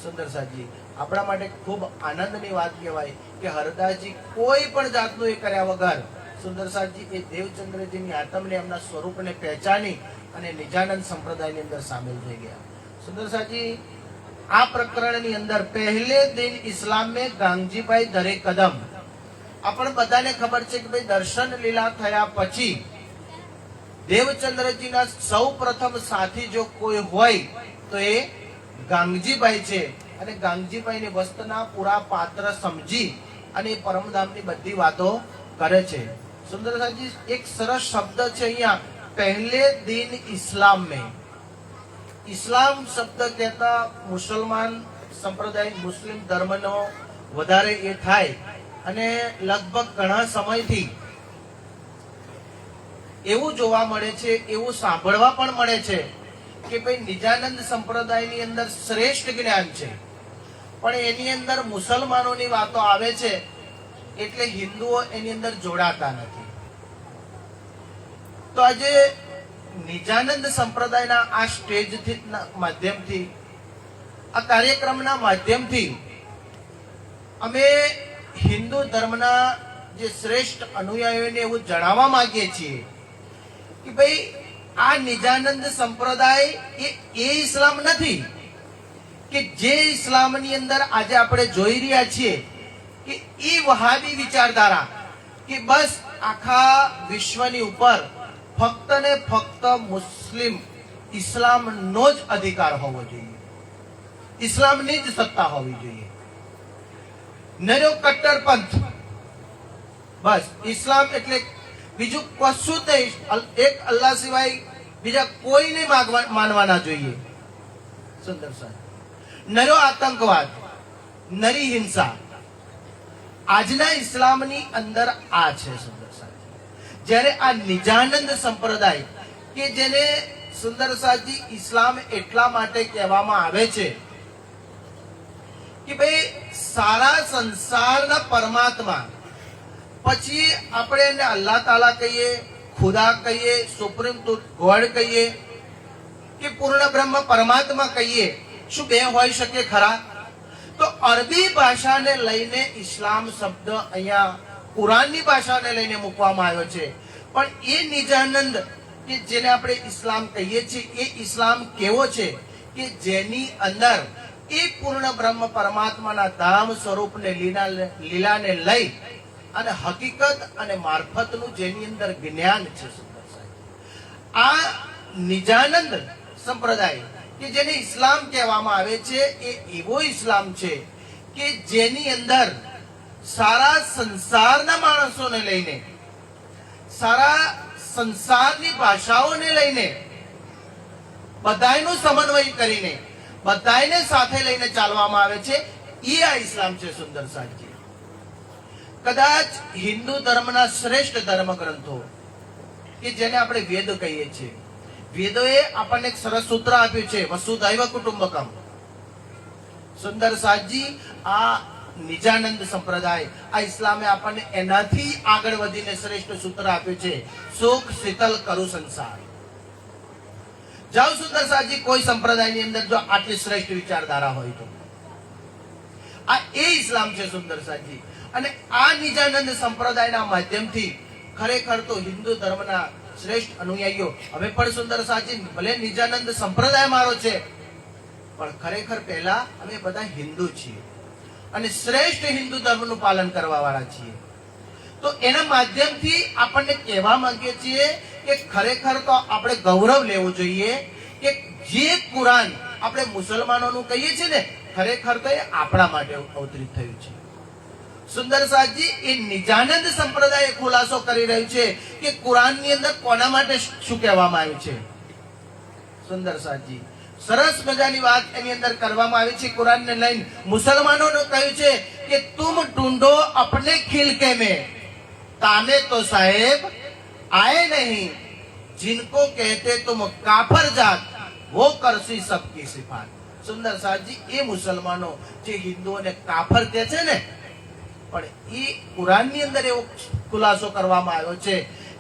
સુંદરસાજી આપણા માટે ખૂબ આનંદની વાત કહેવાય કે હરદાસજી કોઈ પણ જાતનું એ કર્યા વગર સુંદરસાજી એ દેવચંદ્રજીની આત્મને એમના સ્વરૂપને પહેચાની અને નિજાનંદ સંપ્રદાયની અંદર સામેલ થઈ ગયા. સુંદરસાજી આ પ્રકરણની અંદર પહેલે દિન ઇસ્લામ में ગાંગજીભાઈ ધરે કદમ. આપણે બધાને ખબર છે કે ભાઈ દર્શન લીલા થયા પછી દેવચંદ્રજીના સૌ પ્રથમ સાથી જો કોઈ હોય તો એ ગાંગજીભાઈ છે અને ગાંગજીભાઈની વસ્તુના પૂરા પાત્ર સમજી અને એ પરમધામની બધી વાતો કરે છે. સુંદરસાજી એક સરસ શબ્દ છે અહીંયા પહેલે દિન ઇસ્લામ में. ઇસ્લામ શબ્દ કહેતા મુસલમાન સંપ્રદાય મુસ્લિમ ધર્મનો વધારે એ થાય અને લગભગ ઘણા સમયથી એવું જોવા મળે છે, એવું સાંભળવા પણ મળે છે કે ભાઈ નિજાનંદ સંપ્રદાયની અંદર શ્રેષ્ઠ જ્ઞાન છે પણ એની અંદર મુસલમાનોની વાતો આવે છે એટલે હિન્દુઓ એની અંદર જોડાતા નથી. તો આજે નિજાનંદ સંપ્રદાયના આ સ્ટેજથી માધ્યમથી, આ કાર્યક્રમના માધ્યમથી અમે હિન્દુ ધર્મના જે શ્રેષ્ઠ અનુયાયીઓને એવું જણાવવા માંગીએ છીએ કે ભાઈ આ નિજાનંદ સંપ્રદાય એ ઇસ્લામ નથી કે જે ઇસ્લામની અંદર આજે આપણે જોઈ રહ્યા છીએ કે એ વહાબી વિચારધારા કે બસ આખા વિશ્વની ઉપર ફક્ત ને ફક્ત મુસ્લિમ ઇસ્લામનો જ અધિકાર હોવો જોઈએ, ઇસ્લામની જ સત્તા હોવી જોઈએ. નરો કટ્ટરપંથ, બસ ઇસ્લામ એટલે બીજું કશું જ નહીં, એક અલ્લાહ સિવાય બીજા કોઈને માનવાના જોઈએ. સુંદર સાહેબ, નરો આતંકવાદ, નરી હિંસા આજના ઇસ્લામની અંદર આ છે. સુંદર સાહેબ, જ્યારે આ નિજાનંદ સંપ્રદાય કે જેને સુંદર સાહેબજી ઇસ્લામ એટલા માટે કહેવામાં આવે છે કે ભાઈ સારા સંસારના પરમાત્મા, પછી આપણે એને અલ્લાહ તાલા કહીએ, ખુદા કહીએ, સુપ્રીમ ગોડ કહીએ કે પૂર્ણ બ્રહ્મ પરમાત્મા કહીએ, શું બે હોઈ શકે ખરા? તો અરબી ભાષાને લઈને ઇસ્લામ શબ્દ અહીંયા કુરાનની ભાષાને લઈને મૂકવામાં આવ્યો છે. પણ એ નિજાનંદ કે જેને આપણે ઇસ્લામ કહીએ છીએ, એ ઇસ્લામ કેવો છે કે જેની અંદર એ પૂર્ણ બ્રહ્મ પરમાત્માના ધામ સ્વરૂપને લીલાને લઈ અને હકીકત અને મારફતનું જેની અંદર જ્ઞાન છે. આ નિજાનંદ સંપ્રદાય કે જેને ઇસ્લામ કહેવામાં આવે છે એ એવો ઇસ્લામ છે કે જેની અંદર સારા સંસારના માણસોને લઈને, સારા સંસારની ભાષાઓને લઈને બધાયનું સમન્વય કરીને બધાયને સાથે લઈને ચાલવામાં આવે છે. એ આ ઇસ્લામ છે. સુંદર સાહેબજી, કદાચ હિન્દુ ધર્મના શ્રેષ્ઠ ધર્મ ગ્રંથો કે જેને આપણે વેદ કહીએ છીએ, વેદોએ આપણને એક સરસ સૂત્ર આપ્યું છે, વસુધૈવ કુટુંબકમ. સુંદર સાહેબજી, આ નિજાનંદ સંપ્રદાય, આ ઇસ્લામે આપણને એનાથી આગળ વધીને શ્રેષ્ઠ સૂત્ર આપ્યું છે, સુખ શીતલ કરું સંસાર. જાઓ સુંદર સાહેબજી, કોઈ સંપ્રદાયની અંદર જો આટલી શ્રેષ્ઠ વિચારધારા હોય તો આ એ ઇસ્લામ છે. સુંદર સાહેબજી, અને આ નિજાનંદ સંપ્રદાયના માધ્યમથી ખરેખર તો હિન્દુ ધર્મના શ્રેષ્ઠ અનુયાયીઓ, અમે પણ સુંદર સાહેબજી ભલે નિજાનંદ સંપ્રદાય મારો છે પણ ખરેખર પહેલા અમે બધા હિન્દુ છીએ અને શ્રેષ્ઠ હિન્દુ ધર્મનું પાલન કરવા વાળા છીએ. તો એના માધ્યમથી આપણને કહેવા માંગીએ છીએ કે ખરેખર તો આપણે ગૌરવ લેવું જોઈએ કે જે કુરાન આપણે મુસલમાનોનું કહીએ છીએ ને, ખરેખર તો એ આપણા માટે અવતરિત થયું છે. સુંદર સાહેબજી, એ નિજાનંદ સંપ્રદાય ખુલાસો કરી રહ્યું છે કે કુરાનની અંદર કોના માટે શું કહેવામાં આવ્યું છે. સુંદર સાહેબજી, સરસ મજાની વાત એની અંદર કરવામાં આવી છે. કુરાનને લઈને મુસલમાનોનું કહ્યું છે કે તુમ ઢૂંઢો અપને ખિલકે में, ताने तो साहेब आए नहीं, जिनको कहते तुम काफर जात वो करसी सबकी सिफात. સુંદર સાહેબજી, એ મુસલમાનો જે હિન્દુઓને કાફર કહે છે ને, પણ એ કુરાનની અંદર એવો ખુલાસો કરવામાં આવ્યો છે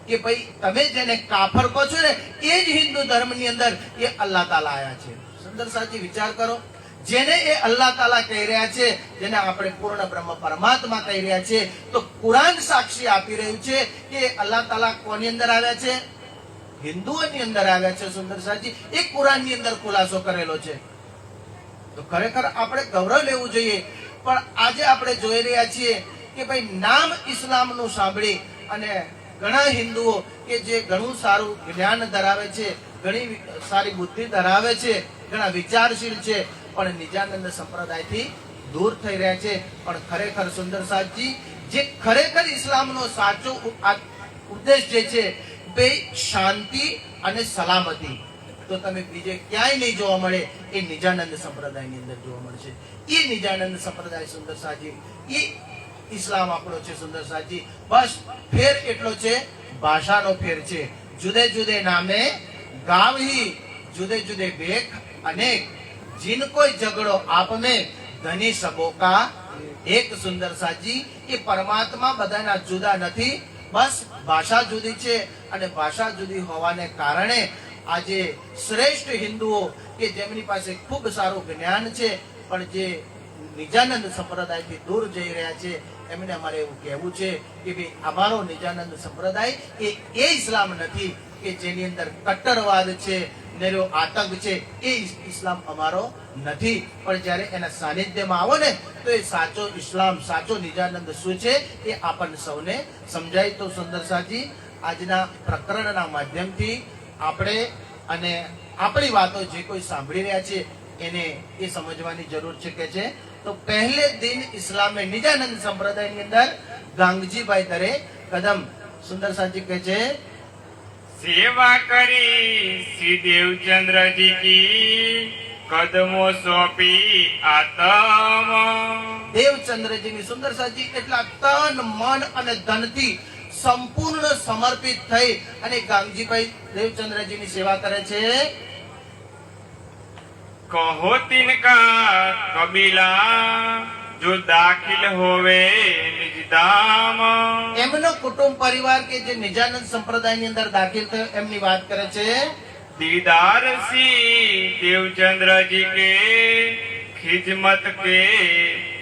કે ભાઈ તમે જેને કાફર કહો છો ને, એ જ હિન્દુ ધર્મની અંદર એ અલ્લાહ તાલા આયા છે. સુંદર સાહેબજી, વિચાર કરો, જેને એ અલ્લાહ તાલા કહી રહ્યા છે, જેને આપણે પૂર્ણ બ્રહ્મ પરમાત્મા કહી રહ્યા છે, તો કુરાન સાક્ષી આપી રહ્યું છે કે અલ્લાહ તાલા કોની અંદર આવ્યા છે? હિન્દુઓની અંદર આવ્યા છે. સુંદર સાહેબજી, એ કુરાનની અંદર ખુલાસો કરેલો છે. તો ખરેખર આપણે ગૌરવ લેવું જોઈએ. પણ આજે આપણે જોઈ રહ્યા છીએ કે ભાઈ નામ ઇસ્લામનું સાંભળી અને ઘણા હિન્દુઓ કે જે ઘણું સારું જ્ઞાન ધરાવે છે, ઘણી સારી બુદ્ધિ ધરાવે છે, ઘણા વિચારશીલ છે, પણ નિજાનંદ સંપ્રદાયથી દૂર થઈ રહ્યા છે. પણ ખરેખર સુંદર સાહેબજી, જે ખરેખર ઇસ્લામનો સાચો ઉદ્દેશ જે છે ભાઈ શાંતિ અને સલામતી, તો તમે બીજે ક્યાંય નહીં જોવા મળે. એ નિજાનંદ સંપ્રદાયની અંદર જોવા મળશે. એ નિજાનંદ સંપ્રદાય સુંદર સાહેબજી, એ ઇસ્લામ આપણો છે. સુંદર સાહેબજી, બસ ફેર એટલો છે, ભાષાનો ફેર છે. જુદે જુદે નામે ગાવ ही जुदे जुदे बेख अनेक, जिनको झगड़ो आप में ધની સબો કા એક. સુંદર સાજી, એ પરમાત્મા બધાના જુદા નથી, બસ ભાષા જુદી છે, અને ભાષા જુદી હોવાને કારણે આજે શ્રેષ્ઠ હિન્દુઓ કે જેમની પાસે ખૂબ સારું જ્ઞાન છે પણ જે નિજાનંદ સંપ્રદાયથી દૂર જઈ રહ્યા છે, એમને અમારે એવું કહેવું છે કે ભાઈ અમારો નિજાનંદ સંપ્રદાય એ ઇસ્લામ નથી કે જેની અંદર કટ્ટરવાદ છે, નેરો આતંક છે. એ ઇસ્લામ અમારો નથી. પણ જ્યારે એના સાનિધ્યમાં આવો ને તો એ સાચો ઇસ્લામ, સાચો નિજાનંદ શું છે એ આપણને સૌને સમજાય. તો સુંદર સાજી, આજના પ્રકરણના માધ્યમથી આપણે અને આપણી વાતો જે કોઈ સાંભળી રહ્યા છે એને એ સમજવાની જરૂર છે કે છે. તો પહેલે દિન ઇસ્લામે નિજાનંદ સંપ્રદાયની અંદર ગાંગજીભાઈ દરે કદમ. સુંદર સાજી કહે છે, સેવા કરી શ્રી દેવચંદ્રજી કી કદમો સોંપી આતમ. દેવચંદ્રજીની સુંદર સાજી એટલા તન મન અને ધનથી સંપૂર્ણ સમર્પિત થઈ અને ગાંગજીભાઈ દેવચંદ્રજીની સેવા કરે છે. કહો તિનકા કબીલા જો દાખિલ હોવે નિજ ધામ. એમનો કુટુંબ પરિવાર કે જે નિજાનંદ સંપ્રદાયની અંદર દાખલ થયો એમની વાત કરે છે. दीदार सी देवचंद्रजी के खिदमत के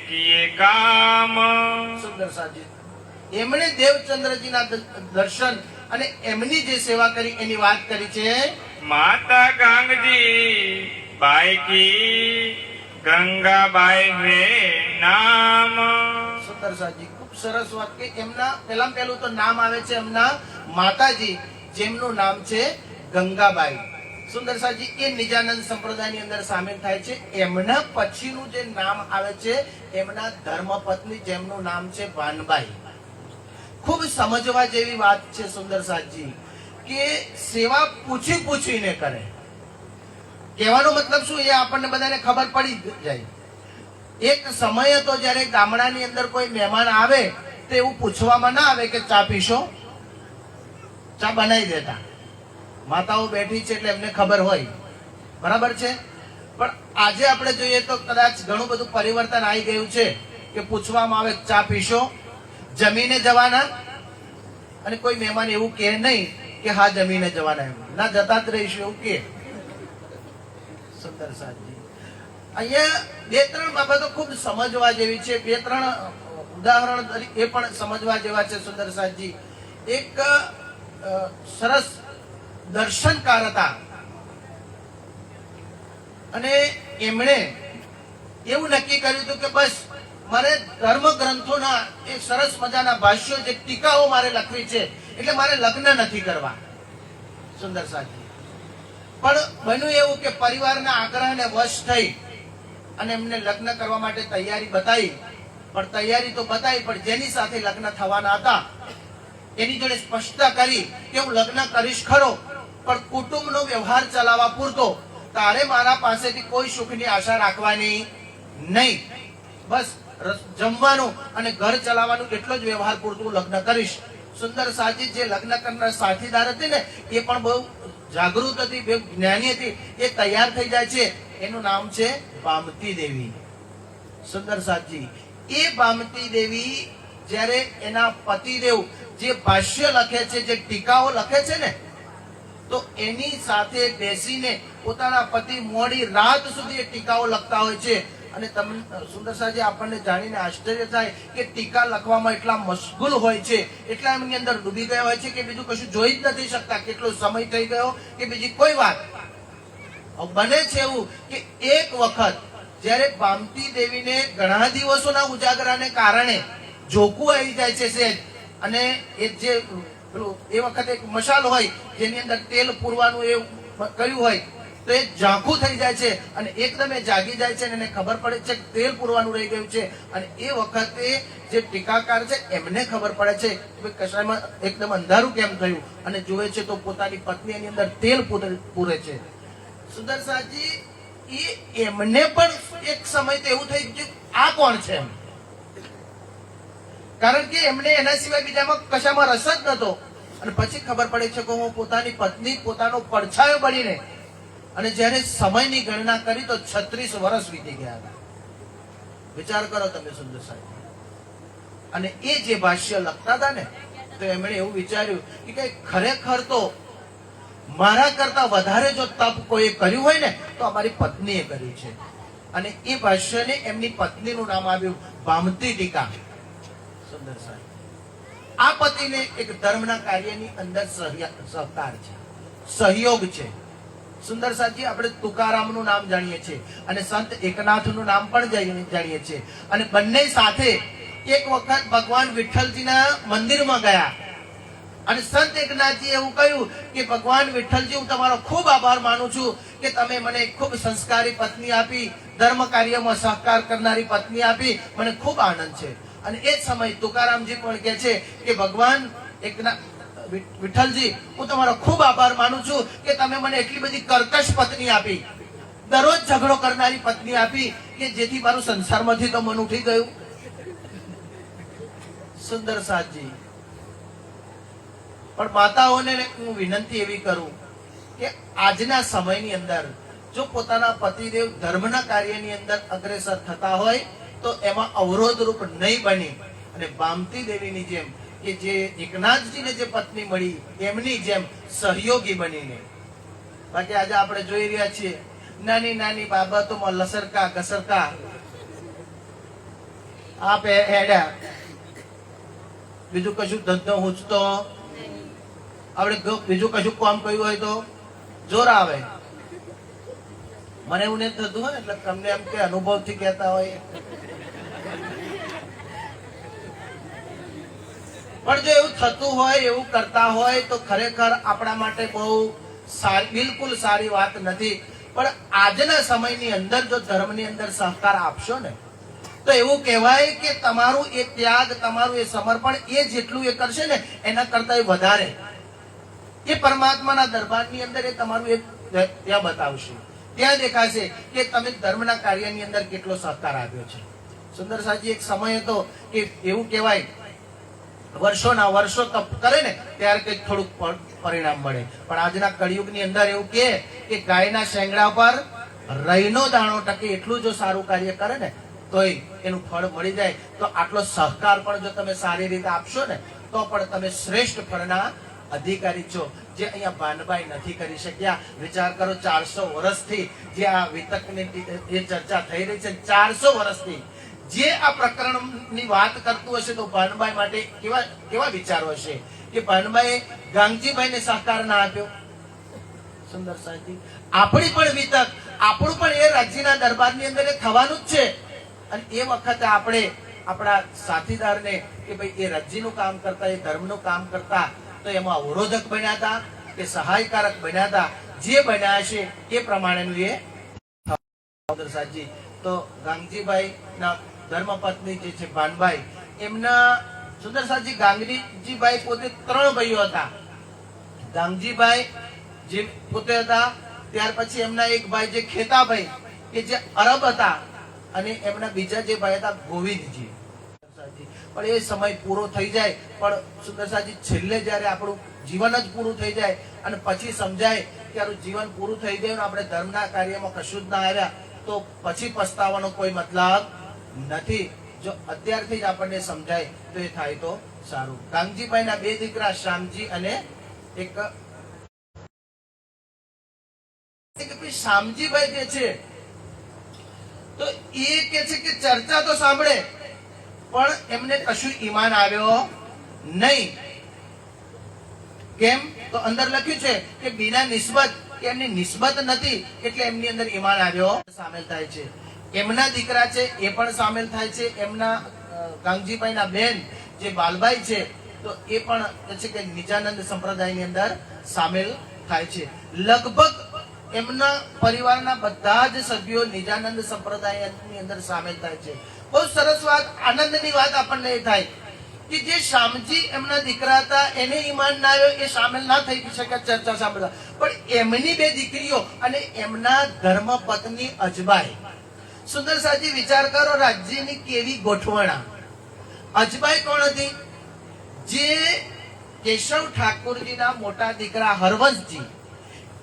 किए काम. સુંદર સાજી, એમણે દેવચંદ્રજીના દર્શન અને એમની જે સેવા કરી એની વાત કરી છે. माता गांगजी बाई की गंगाबाई हुए नाम. સુંદર સાજી, ખૂબ સરસ વાત કે એમના પહેલું તો નામ આવે છે એમના માતાજી, જેમનું નામ છે ગંગાબાઈ. સુંદર સાજી, એ નિજાનંદ સંપ્રદાયની અંદર સામેલ થાય છે. એમના પછીનું જે નામ આવે છે એમના ધર્મપત્ની, જેમનું નામ છે ભાનબાઈ. ખૂબ સમજવા જેવી વાત છે સુંદર સાજી કે સેવા પૂછી પૂછીને કરે. કહેવાનો મતલબ શું, એ આપણને બધાને ખબર પડી જાય. એક સમય હતો જ્યારે ગામડાની અંદર કોઈ મહેમાન આવે તો એવું પૂછવામાં ના આવે કે ચા પીશો, ચા બનાવી દેતા. માતાઓ બેઠી છે એટલે એમને ખબર હોય, બરાબર છે. પણ આજે આપણે જોઈએ તો કદાચ ઘણું બધું પરિવર્તન આવી ગયું છે કે પૂછવામાં આવે ચા પીશો, જમીને જવાના. અને કોઈ મહેમાન એવું કહે નહીં કે હા જમીને જવાના, એમ ના જતા જ રહીશું એવું કે. સુંદર સાજી, અહીંયા બે ત્રણ બાબતો ખૂબ સમજવા જેવી છે. બે ત્રણ ઉદાહરણ એ પણ સમજવા જેવા છે સુંદર સાજી. એક સરસ દર્શનકાર હતા અને એમણે એવું નક્કી કર્યું હતું કે બસ મારે ધર્મ ગ્રંથોના એક સરસ મજાના ભાષ્યો, જે ટીકાઓ મારે લખવી છે, એટલે મારે લગ્ન નથી કરવા. સુંદર સાજી, પણ બન્યું એવું કે પરિવારના આગ્રહને વશ થઈ અને એમને લગ્ન કરવા માટે તૈયારી બતાવી. પણ તૈયારી તો બતાવી, પણ જેની સાથે લગ્ન થવાના હતા એની જોડે સ્પષ્ટતા કરી કે હું લગ્ન કરીશ ખરો, પણ કુટુંબનો વ્યવહાર ચલાવવા પૂરતો. તારે મારા પાસેથી કોઈ સુખની આશા રાખવાની નહીં, બસ જમવાનું અને ઘર ચલાવવાનું એટલો જ વ્યવહાર પૂરતું લગ્ન કરીશ. સુંદર સાજી, જે લગ્ન કરનાર સાથીદાર હતી ને એ પણ બહુ જાગૃત હતી, બહુ જ્ઞાની હતી. એ તૈયાર થઈ જાય છે. એનું નામ છે બામતી દેવી. સુંદર સાજી, એ બામતી દેવી જ્યારે એના પતિદેવ જે ભાષ્ય લખે છે, જે ટીકાઓ લખે છે ને, તો એની સાથે બેસીને પોતાના પતિ મોડી રાત સુધી એ ટીકાઓ લખતા હોય છે. અને તમને સુંદર સાજી, આપણને જાણીને આશ્ચર્ય થાય કે ટીકા લખવામાં એટલા મશગુલ હોય છે, એટલા એમની અંદર ડૂબી ગયા હોય છે કે બીજું કશું જોઈ જ નથી શકતા. કેટલો સમય થઈ ગયો કે બીજી કોઈ વાત. બને છે એવું કે એક વખત જ્યારે બામતી દેવીને ઘણા દિવસોના ઉજાગરાને કારણે જોકું આવી જાય છે સેજ, અને એ જે એ વખતે એક મશાલ હોય જેની અંદર તેલ પૂરવાનું એ કર્યું હોય, તો એ ઝાંખું થઈ જાય છે અને એકદમ એ જાગી જાય છે અને એને ખબર પડે છે કે તેલ પૂરવાનું રહી ગયું છે. અને એ વખતે જે ટીકાકાર છે એમને ખબર પડે છે કે કશાયમાં એકદમ અંધારું કેમ થયું, અને જોવે છે તો પોતાની પત્ની એની અંદર તેલ પૂરે છે. સુંદર સાજી, એમને પણ એક સમય તો એવું થઈ ગયું આ કોણ છે એમ, કારણ કે એમને એના સિવાય બીજામાં કશામાં રસ જ નતો. અને પછી ખબર પડે છે કે હું પોતાની પત્ની, પોતાનો પડછાયો બનીને, અને જ્યારે સમયની ગણના કરી તો 36 વર્ષ વીતી ગયા હતા. વિચાર કરો તમે સુંદર સાહેબ. અને એ જે ભાષ્ય લખતા હતા ને, તો એમણે એવું વિચાર્યું કે ખરેખર તો મારા કરતા વધારે જો તપ કોઈ કર્યું હોય ને તો અમારી પત્નીએ કર્યું છે. અને એ ભાષ્યને એમની પત્નીનું નામ આવ્યું ભામતી ટીકા. સુંદર સાહેબ, આ પતિને એક ધર્મના કાર્યની અંદર સહકાર છે, સહયોગ છે. સુંદર સાહેબજી, આપણે તુકારામનું નામ જાણીએ છીએ અને સંત એકનાથનું નામ પણ જાણીએ છીએ. અને બંને સાથે એક વખત ભગવાન વિઠ્ઠલજીના મંદિરમાં ગયા અને સંત એકનાથજી એવું કહ્યું કે ભગવાન વિઠ્ઠલજી, હું તમારો ખૂબ આભાર માનું છું કે તમે મને ખૂબ સંસ્કારી પત્ની આપી, ધર્મ કાર્યમાં સહકાર કરનારી પત્ની આપી, મને ખૂબ આનંદ છે. અને એ જ સમય તુકારામજી પણ કહે છે કે ભગવાન વિઠ્ઠલજી, હું તમારો ખૂબ આભાર માનું છું કે તમે મને એટલી બધી કર્કશ પત્ની આપી, દરરોજ ઝઘડો કરનારી પત્ની આપી કે જેથી મારું સંસારમાંથી તો મન ઉઠી ગયું. સુંદર સાજી, પણ માતાઓને હું વિનંતી એવી કરું કે આજના સમયની અંદર જો પોતાના પતિદેવ ધર્મના કાર્યની અંદર અગ્રેસર થતા હોય તો એમાં અવરોધરૂપ નહીં બની અને ભામતી દેવીની જેમ કે જે એકનાથજીને જે પત્ની મળી એમની જેમ સહયોગી બનીને. બાકી આજે આપણે જોઈ રહ્યા છીએ નાની નાની બાબતોમાં લસરકા ઘસરકા આપે હેડા, બીજું કશું ધંધો હુંચતો, આપણે બીજું કશું કામ કર્યું હોય તો જોર આવે. મને એવું નહીં થતું હોય એટલે તમને એમ કે અનુભવથી કહેતા હોય. પણ જો એવું થતું હોય, એવું કરતા હોય તો ખરેખર આપણા માટે બહુ બિલકુલ સારી વાત નથી. પણ આજના સમયની અંદર જો ધર્મની અંદર સહકાર આપશો ને તો એવું કહેવાય કે તમારું એ ત્યાગ, તમારું એ સમર્પણ એ જેટલું એ કરશે ને એના કરતા એ વધારે એ પરમાત્માના દરબારની અંદર એ તમારું એ ત્યાં બતાવશે, ત્યાં દેખાશે કે તમે ધર્મના કાર્યની અંદર કેટલો સહકાર આપ્યો છે. સુંદર સાજી, એક સમય હતો કે એવું કહેવાય વર્ષોના વર્ષો તપ કરે ને ત્યારે કંઈક થોડુંક પરિણામ મળે. પણ આજના કળિયુગની અંદર એવું કે ગાયના શેંગડા પર રહીનો દાણો ટકે એટલું જો સારું કાર્ય કરે ને તોય એનું ફળ મળી જાય. તો આટલો સહકાર પણ જો તમે સારી રીતે આપશો ને તો પણ તમે શ્રેષ્ઠ ફળના અધિકારી છો, જે અહીંયા ભાનભાઈ નથી કરી શક્યા. વિચાર કરો, 400 વર્ષથી જે આ વિતકની એ ચર્ચા થઈ રહી છે, 400 વર્ષથી જે આ પ્રકરણની વાત કરતું હશે તો ભાનભાઈ માટે કેવા વિચારો હશે કે ભાનભાઈ ગાંગજીભાઈને સહકાર ના આપ્યો. સુંદર સાહેબજી, આપણી પણ વિતક, આપણું પણ એ રાજ્યના દરબારની અંદર થવાનું જ છે. અને એ વખતે આપણે આપણા સાથીદારને કે ભાઈ એ રાજ્યનું કામ કરતા, એ ધર્મનું કામ કરતા, તો એમાં અવરોધક બન્યા હતા કે સહાયકારક બન્યા હતા, જે બન્યા હશે એ પ્રમાણેનું એ સાહેબજી. તો ગાંગજીભાઈ ના ધર્મપત્ની જે છે ભાનભાઈ, એમના સુંદર સાહેબજી ગાંગજીભાઈ પોતે 3 ભાઈઓ હતા. ગાંગજીભાઈ જે પોતે હતા, ત્યાર પછી એમના એક ભાઈ જે ખેતાભાઈ કે જે અરબ હતા, અને એમના બીજા જે ભાઈ હતા ગોવિંદજી. પણ એ સમય પૂરો થઈ જાય, પણ સુંદર સાહેબજી છેલ્લે જયારે આપણું જીવન જ પૂરું થઈ જાય અને પછી સમજાય કે આપણું જીવન પૂરું થઈ ગયું, આપણે ધર્મના કાર્યમાં કશું જ ના આવ્યા, તો પછી પસ્તાવાનો કોઈ મતલબ નથી. જો અત્યારથી જ આપણને સમજાય તો એ થાય તો સારું. ગાંગજીભાઈના 2 દીકરા શ્યામજી અને એક શ્યામજીભાઈ જે છે તો એ કે છે કે ચર્ચા તો સાંભળે પણ એમને કશું ઈમાન આવ્યો નહીં. કેમ? તો અંદર લખ્યું છે કે બિના નિસ્બત, કે એમની નિસ્બત નથી એટલે એમની અંદર ઈમાન આવ્યો સામેલ થાય છે. એમના દીકરા છે એ પણ સામેલ થાય છે. એમના ગાંગજીભાઈના બેન જે બાલબાઈ છે તો એ પણ છે કે નિજાનંદ સંપ્રદાયની અંદર સામેલ થાય છે. લગભગ એમના પરિવારના બધા જ સભ્યો નિજાનંદ સંપ્રદાયની અંદર સામેલ થાય છે. બહુ સરસ વાત, આનંદની વાત આપણને એ થાય કે જે શ્યામજી એમના દીકરા હતા એને ઈમાન ના આવ્યો, એ સામેલ ના થઈ શકે ચર્ચા સાંભળતા, પણ એમની 2 દીકરીઓ અને એમના ધર્મપત્ની અજબાઈ. સુંદર સાહેબજી, વિચાર કરો રાજ્યની કેવી ગોઠવણા. અજબાઈ કોણ હતી? જે કેશવ ઠાકોરજીના મોટા દીકરા હરવંશજી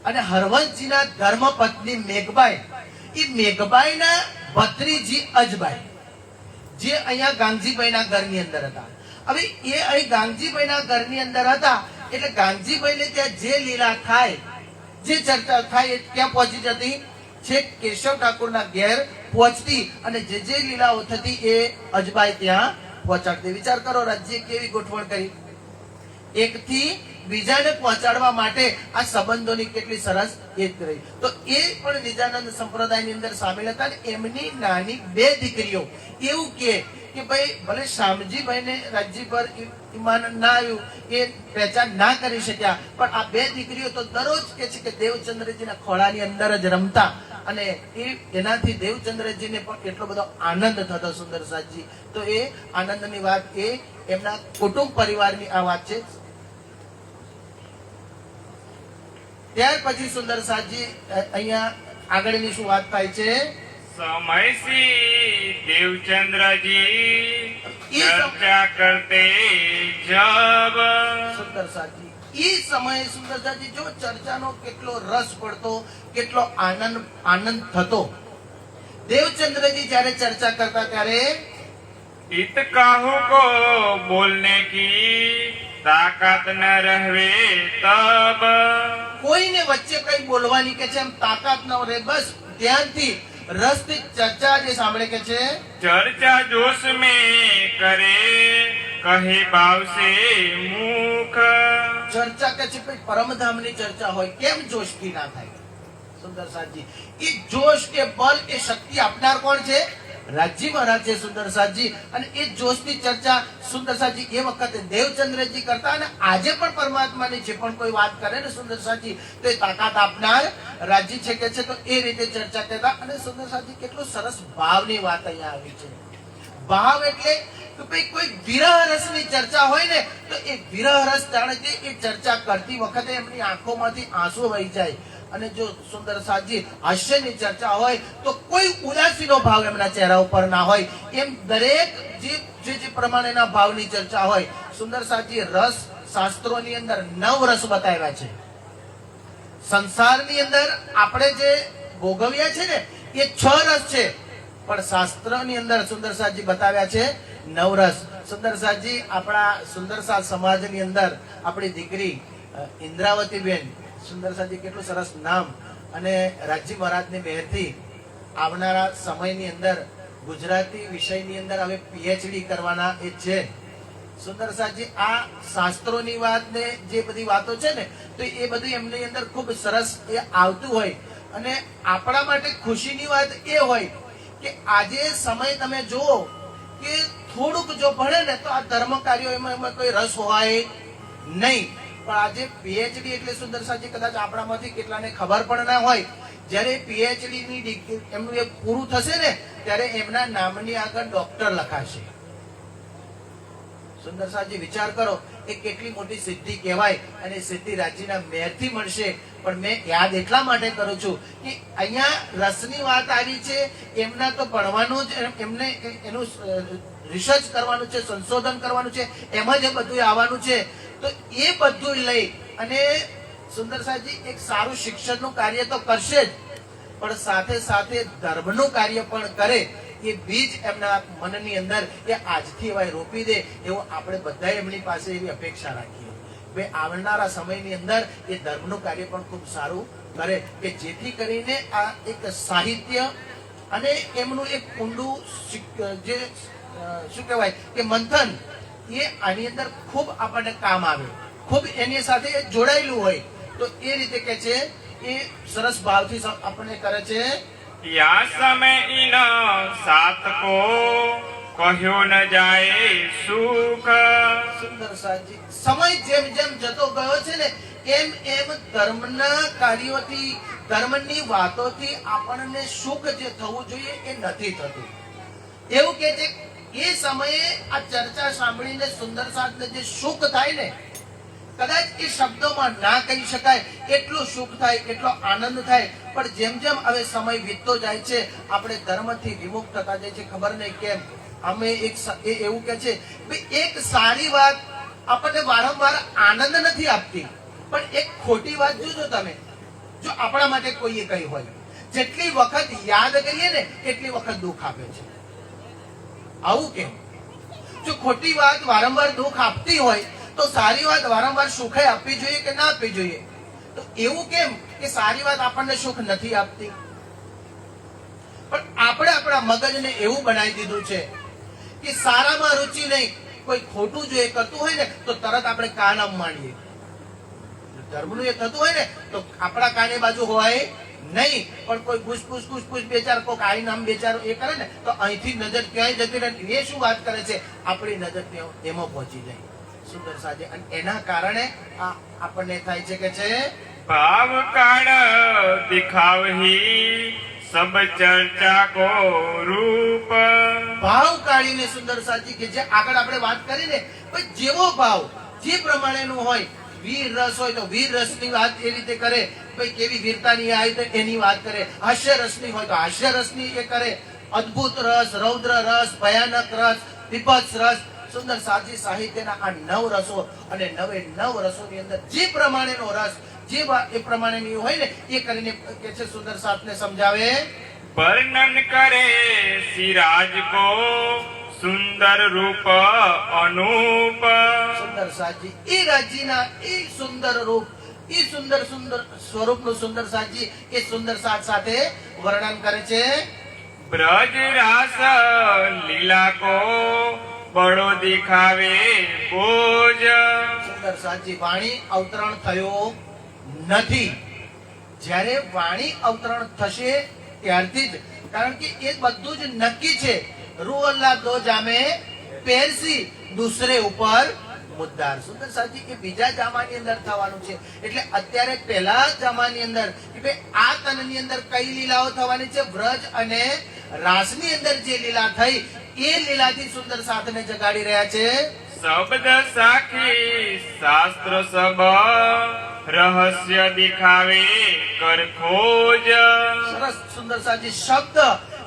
અને હરવંશજીના ધર્મપત્ની મેઘબાઈ, એ મેઘબાઈના ભત્રીજી અજબાઈ. જે અહીંયા ગાંધીભાઈના ઘરની અંદર હતા. હવે એ અહીં ગાંધીભાઈના ઘરની અંદર હતા એટલે ગાંધીભાઈને ત્યાં જે લીલા થાય, જે ચર્ચા થાય એ ક્યાં પહોંચી જતી? છેક કેશવ ઠાકોરના ઘેર પહોંચતી અને જે લીલાઓ થતી એ અજબાઈ ત્યાં પહોંચાડતી. વિચાર કરો રાજ્ય કેવી ગોઠવણ કરી. એકથી બીજાને પહોંચાડવા માટે આ સંબંધોની કેટલી સરસ એક રહી. તો એ પણ નિજાનંદ સંપ્રદાયની અંદર સામેલ હતા અને એમની નાની 2 દીકરીઓ એવું કે ભાઈ ભલે શામજીભાઈને રાજ્ય પર ઈમાન ના આવ્યું, એ પહેચાન ના કરી શક્યા, પણ આ 2 દીકરીઓ તો દરરોજ કે છે કે દેવચંદ્રજીના ખોળાની અંદર જ રમતા અને એનાથી દેવચંદ્રજીને પણ એટલો બધો આનંદ થતો સુંદર સાજી. તો એ આનંદની વાત એ એમના કુટુંબ પરિવારની આ વાત છે. ત્યાર પછી સુંદર સાજી અહીંયા આગળની શું વાત થાય છે? समयसी देवचंद्रजी चर्चा करते जब સુંદર સાજી એ સમયે સુંદર સાજી જો ચર્ચાનો કેટલો રસ પડતો, કેટલો આનંદ થતો. દેવચંદ્રજી જ્યારે ચર્ચા કરતા ત્યારે इत काहू को बोलने की ताकत न रहवे तब કોઈને વચ્ચે કઈ બોલવાની કે છે એમ તાકાત ન રહે, બસ ધ્યાનથી રસથી ચર્ચા જે સાંભળે કે છે चर्चा जोश में करे कहे भाव से मुख ચર્ચા કે છે ભાઈ પરમધામની ચર્ચા હોય કેમ જોશથી ના થાય? સુંદર સાજી એ જોશ કે બળ એ શક્તિ આપનાર કોણ છે? રાજજી મહારાજ છે સુંદર સાજી. અને એ જોશની ચર્ચા સુંદર સાજી એ વખતે દેવચંદ્રજી કરતા અને આજે પણ પરમાત્માની જે પણ કોઈ વાત કરે ને સુંદર સાજી તો એ તાકાત આપનાર રાજજી છે કે છે. તો એ રીતે ચર્ચા કરતા અને સુંદર સાજી કેટલો સરસ ભાવની વાત અહીંયા આવી છે. ભાવ એટલે કે ભાઈ કોઈ વિરહ રસની ચર્ચા હોય ને તો એ વિરહ રસ જાણે કે એ ચર્ચા કરતી વખતે એમની આંખોમાંથી આંસુ વહી જાય. અને જો સુંદર સાજી હાસ્યની ચર્ચા હોય તો કોઈ ઉદાસીનો ભાવ એમના ચહેરા ઉપર ના હોય. એમ દરેક જે પ્રમાણેના ભાવની ચર્ચા હોય. સુંદર સાજી રસ શાસ્ત્રોની અંદર 9 રસ બતાવ્યા છે. સંસારની અંદર આપણે જે ભોગવ્યા છે ને એ 6 રસ છે, પણ શાસ્ત્રની અંદર સુંદર સાજી બતાવ્યા છે 9 રસ. સુંદર સાજી આપણા સુંદરસા સમાજની અંદર આપણી દીકરી ઇન્દ્રાવતી બેન સુંદર સાજી કેટલું સરસ નામ અને રાજજી મહારાજની મહેરથી આવનારા સમયની અંદર ગુજરાતી વિષયની અંદર હવે પીએચડી કરવાના એ છે. સુંદર સાજી આ શાસ્ત્રોની વાત ને જે બધી વાતો છે ને તો એ બધું એમની અંદર ખૂબ સરસ એ આવતું હોય. અને આપણા માટે ખુશીની વાત એ હોય કે આજે સમય તમે જુઓ કે થોડુંક જો ભણે ને તો આ ધર્મ કાર્યો એમાં કોઈ રસ હોય નહીં. પણ આજે પીએચડી એટલે સુંદર સાજી કદાચ આપણામાંથી કેટલાને ખબર પણ ના હોય. જ્યારે પીએચડી ની ડિગ્રી એમનું એ પૂરું થશે ને ત્યારે એમના નામની આગળ ડોક્ટર લખાશે. સુંદર સાજી વિચાર કરો એ કેટલી મોટી સિદ્ધિ કહેવાય અને સિદ્ધિ રાજ્યના મેયરથી મળશે. પણ મેં યાદ એટલા માટે કરું છું કે અહીંયા રસની વાત આવી છે, એમના તો ભણવાનું જ એમને એનું રિસર્ચ કરવાનું છે, સંશોધન કરવાનું છે, એમાં જ બધું આવવાનું છે. તો એ બધું લઈ અને સુંદર સાજી એક સારું શિક્ષણનું કાર્ય તો કરશે જ, પણ સાથે સાથે ધર્મનું કાર્ય પણ કરે. એ બીજ એમના મનની અંદર એ આજથી એવા રોપી દે એવું આપણે બધા એમની પાસે એવી અપેક્ષા રાખીએ. ભાઈ આવનારા સમયની અંદર એ ધર્મનું કાર્ય પણ ખૂબ સારું કરે કે જેથી કરીને આ એક સાહિત્ય અને એમનું એક ઊંડું જે શું કહેવાય કે મંથન એ આની અંદર ખૂબ આપણને કામ આવે, ખૂબ એની સાથે જોડાયેલું હોય. તો એ રીતે કે છે એ સરસ ભાવથી આપણને કરે છે. या समय इन सात को કહ્યો ન જાય સુખ. સુંદર સાજી સમય જેમ જેમ જતો ગયો છે ને એમ એમ ધર્મના કાર્યોથી ધર્મની વાતોથી આપણને સુખ જે થવું જોઈએ એ નથી થતું. એવું કે છે એ સમયે આ ચર્ચા સાંભળીને સુંદર સાજને જે સુખ થાય ને કદાચ એ શબ્દોમાં ના કહી શકાય એટલું સુખ થાય, એટલો આનંદ થાય. પણ જેમ જેમ હવે સમય વીતતો જાય છે આપણે ધર્મથી વિમુખ થતા જાય છે. ખબર નહીં કેમ અમે એવું કે છે એક સારી વાત આપણને વારંવાર આનંદ નથી આપતી, પણ એક ખોટી વાત જોજો તમે, જો આપણા માટે કોઈએ કહી હોય જેટલી વખત યાદ કરીએ ને એટલી વખત દુઃખ આપે છે. આવું કેમ? જો ખોટી વાત વારંવાર દુઃખ આપતી હોય તો સારી વાત વારંવાર સુખે આપવી જોઈએ કે ના આપવી જોઈએ? તો એવું કેમ કે સારી વાત આપણને સુખ નથી આપતી? પણ આપણે આપણા મગજને એવું બનાવી દીધું છે કે સારામાં રુચિ નહીં, કોઈ ખોટું જો એ કરતું હોય ને તો તરત આપણે કાન આમ માંડીએ. ધર્મનું એ થતું હોય ને તો આપણા કાને બાજુ હોય નહીં, પણ કોઈ ઘૂસ બેચાર કોક આઈ નામ બેચારો એ કરે ને તો અહીંથી નજર ક્યાંય જતી રહે. એ શું વાત કરે છે? આપણી નજર એમાં પહોંચી જાય. સુંદર સાજે અને એના કારણે આ આપણને થાય છે કે છે ભાવ કાળ દિખાવહી સબ ચર્ચા કો રૂપ. ભાવ કાઢીને સુંદર સાચી કે જે આગળ આપણે વાત કરી ને, ભાઈ જેવો ભાવ જે પ્રમાણેનું હોય, વીર રસ હોય તો વીર રસની વાત એ રીતે કરે, ભાઈ કેવી વીરતાની આવી તો એની વાત કરે. હાસ્ય રસની હોય તો હાસ્ય રસની એ કરે. અદ્ભુત રસ, રૌદ્ર રસ, ભયાનક રસ, વિભત્સ રસ. સુંદર સાચી સાહિત્યના આ 9 રસો અને 9 રસોની અંદર જે પ્રમાણેનો રસ જે એ પ્રમાણેની હોય ને એ કરીને કે છે સુંદર સાથને સમજાવે. વર્ણન કરે સિરાજ કો સુંદર રૂપ અનુપ. સુંદર સાજી એ રાજ્યના એ સુંદર રૂપ, એ સુંદર સ્વરૂપનું સુંદર સાજી એ સુંદર સાથ સાથે વર્ણન કરે છે. બ્રજ રાસ લીલા કો બડો દિખાવે બોજ. સુંદર સાજી વાણી અવતરણ થયો નથી. જ્યારે વાણી અવતરણ થશે ત્યારથી જ, કારણ કે એ બધું જ નક્કી છે. રૂ અલ્લાહ દો જામે પહેરસી દૂસરે ઉપર મુદ્દાર. સુંદર સાજી એ બીજા જામાની અંદર થવાનું છે. એટલે અત્યારે પહેલા જામાની અંદર કે ભાઈ આ તનની અંદર કઈ લીલાઓ થવાની છે? વ્રજ અને રાસની અંદર જે લીલા થઈ એ લીલાથી સુંદર સાથને જગાડી રહ્યા છે. શબ્દ સાખી શાસ્ત્ર સબ રહસ્ય દિખાવે કર ખોજ. સરસ સુંદર સાજી શબ્દ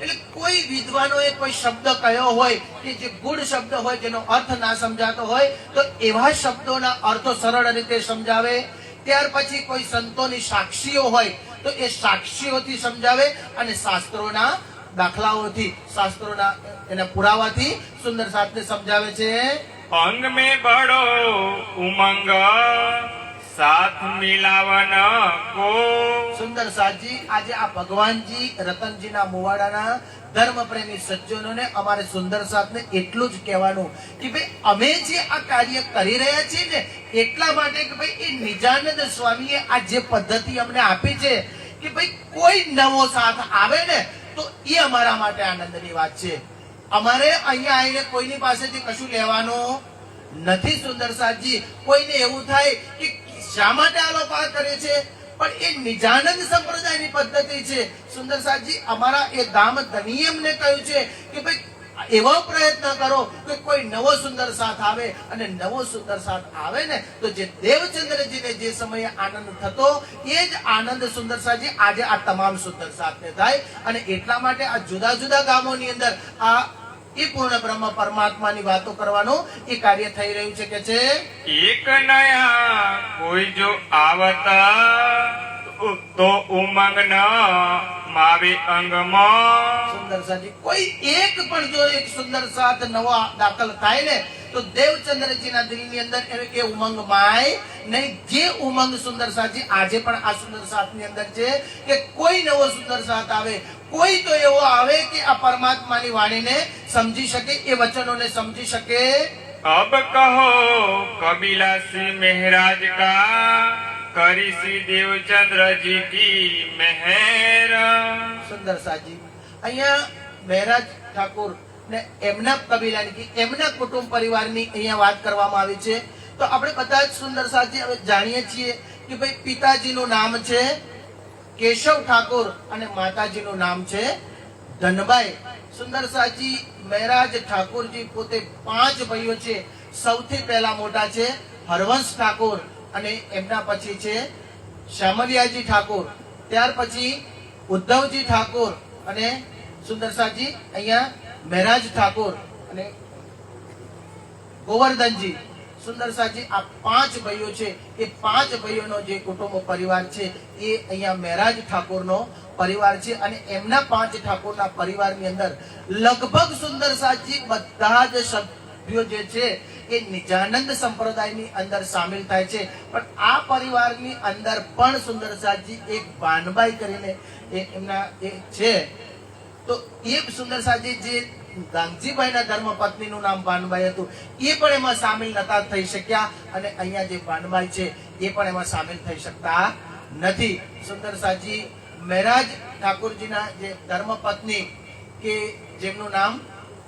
એટલે કોઈ વિદ્વાનોએ કોઈ શબ્દ કયો હોય કે જે ગુડ શબ્દ હોય જેનો અર્થ ના સમજાતો હોય તો એવા શબ્દોના અર્થો સરળ રીતે સમજાવે. ત્યાર પછી કોઈ સંતોની સાક્ષીઓ હોય તો એ સાક્ષીઓથી સમજાવે અને શાસ્ત્રોના દાખલાઓથી, શાસ્ત્રોના એના પુરાવાથી સુંદર સાથને સમજાવે છે. અંગ में बड़ो उमंग साथ मिलावन को. સુંદર સાજી આજે આ ભગવાનજી રતનજીના મુવાડાના ધર્મ પ્રેમી સજ્જનોને અમારે સુંદર સાથને એટલું જ કહેવાનું કે ભાઈ અમે જે આ કાર્ય કરી રહ્યા છીએ ને એટલા માટે કે ભાઈ એ નિજાનંદ સ્વામીએ આ જે પદ્ધતિ અમને આપી છે કે ભાઈ કોઈ નવો સાથ આવે ને તો એ અમારા માટે આનંદની વાત છે. અમારે અહીંયા આવીને કોઈની પાસેથી કશું લેવાનું નથી. સુંદર સાજી કોઈને એવું થાય કે શા માટે આ લોકો આ કરે છે, પણ એ નિજાનંદ સંપ્રદાયની પદ્ધતિ છે. સુંદર સાજી અમારા એ ધામ ધણીએ અમને કહ્યું છે કે ભાઈ એવો પ્રયત્ન કરો કે કોઈ નવો સુંદર સાથ આવે અને નવો સુંદર સાથ આવે ને તો જે દેવચંદ્રજીને જે સમયે આનંદ થતો એ જ આનંદ સુંદર સાજી આજે આ તમામ સુંદર સાથને થાય. અને એટલા માટે આ જુદા જુદા ગામોની અંદર આ એ પૂર્ણ બ્રહ્મ પરમાત્માની વાતો કરવાનું એ કાર્ય થઈ રહ્યું છે કે છે एक नया कोई जो आवता तो उमंग न मावे अंगમાં. સુંદર સાજી કોઈ એક પણ જો એક સુંદર સાથ નવો દાખલ થાય ને તો દેવચંદ્રજીના દિલની અંદર એ ઉમંગ માય નહીં. જે ઉમંગ સુંદર સાજી આજે પણ આ સુંદર સાથની અંદર છે કે કોઈ નવો સુંદર સાથ આવે, કોઈ તો એવો આવે કે આ પરમાત્માની વાણીને સમજી શકે, એ વચનોને સમજી શકે. अब कहो कबीलासी मेहराज का करिसी देवचंद्र जी की मेहर. સુંદર સાજી અહીંયા મહેરાજ ઠાકોર ને એમના કબીલાની એમના કુટુંબ પરિવારની અહીંયા વાત કરવામાં આવી છે. તો આપણે બધા જ સુંદર સાજી હવે જાણીએ છીએ કે ભાઈ પિતાજીનું નામ છે કેશવ ઠાકોર અને માતાજીનું નામ છે ધનબાઈ. સુંદર સાજી મહેરાજ ઠાકોરજી પોતે 5 ભાઈઓ છે. સૌથી પહેલા મોટા છે હરવંશ ઠાકોર અને એમના પછી છે શ્યામલિયાજી ઠાકોર, ત્યાર પછી ઉદ્ધવજી ઠાકોર અને સુંદર સાજી અહીંયા મહેરાજ ઠાકોર અને ગોવર્ધનજી. સુંદર સાજી આ 5 ભાઈઓ છે. એ 5 ભાઈઓનો જે કુટુંબ પરિવાર છે એ અહીંયા મહેરાજ ઠાકોરનો પરિવાર છે અને એમના 5 ઠાકોરના પરિવારની અંદર લગભગ સુંદર સાજી બધા જ સભ્યો જે છે એ નિજાનંદ સંપ્રદાયની અંદર સામેલ થાય છે. પણ આ પરિવારની અંદર પણ સુંદર સાજી એક ભાનબાઈ કરીને એમના એ છે. તો એ સુંદર સાજી જે ગાંધીભાઈના ધર્મપત્નીનું નામ ભાનબાઈ હતું એ પણ એમાં સામેલ નતા થઈ શક્યા અને અહીંયા જે ભાનબાઈ છે એ પણ એમાં સામેલ થઈ શકતા નથી. સુંદર સાજી મહેરાજ ઠાકોરજીના જે ધર્મપત્ની કે જેમનું નામ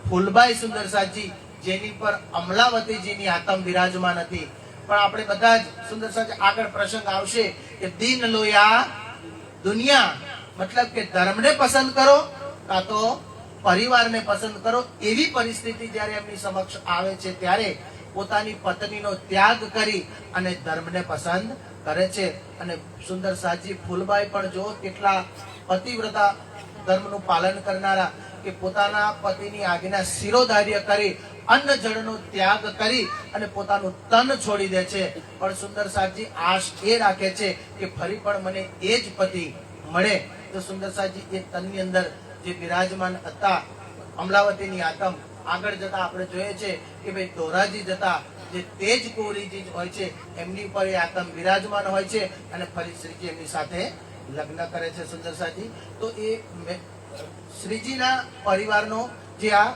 ફૂલબાઈ સુંદર સાજી, જેની પર અમલાવતીજીની આતમ બિરાજમાન હતી. પણ આપણે બધા જ સુંદર સાજી આગળ પ્રસંગ આવશે કે દીન લોયા દુનિયા, મતલબ કે ધર્મને પસંદ કરો કાં તો પરિવારને પસંદ કરો. એવી પરિસ્થિતિ જ્યારે એમની સમક્ષ આવે છે ત્યારે પોતાની પત્નીનો ત્યાગ કરી અને ધર્મને પસંદ કરે છે. અને સુંદર સાજી ફૂલબાઈ પણ જો કેટલા પતિવ્રતા ધર્મનું પાલન કરનારા કે પોતાના પતિની આજ્ઞા શિરોધાર્ય કરી અન્ન જળનો ત્યાગ કરી અને પોતાનું તન છોડી દે છે. પણ સુંદર સાજી આશ એ રાખે છે કે ફરી પણ મને એ જ પતિ મળે. તો સુંદર સાજી એ તનની અંદર જે બિરાજમાન હતા અમલાવતીની આતમ, આગળ જતા આપણે જોઈએ છે કે ભાઈ ધોરાજી જતા જે તેજ કોરીજી હોય છે એમની ઉપર એ આતમ બિરાજમાન હોય છે અને ફરી શ્રીજી એમની સાથે લગ્ન કરે છે સુંદર સાજી. તો એ શ્રીજીના પરિવારનો જે આ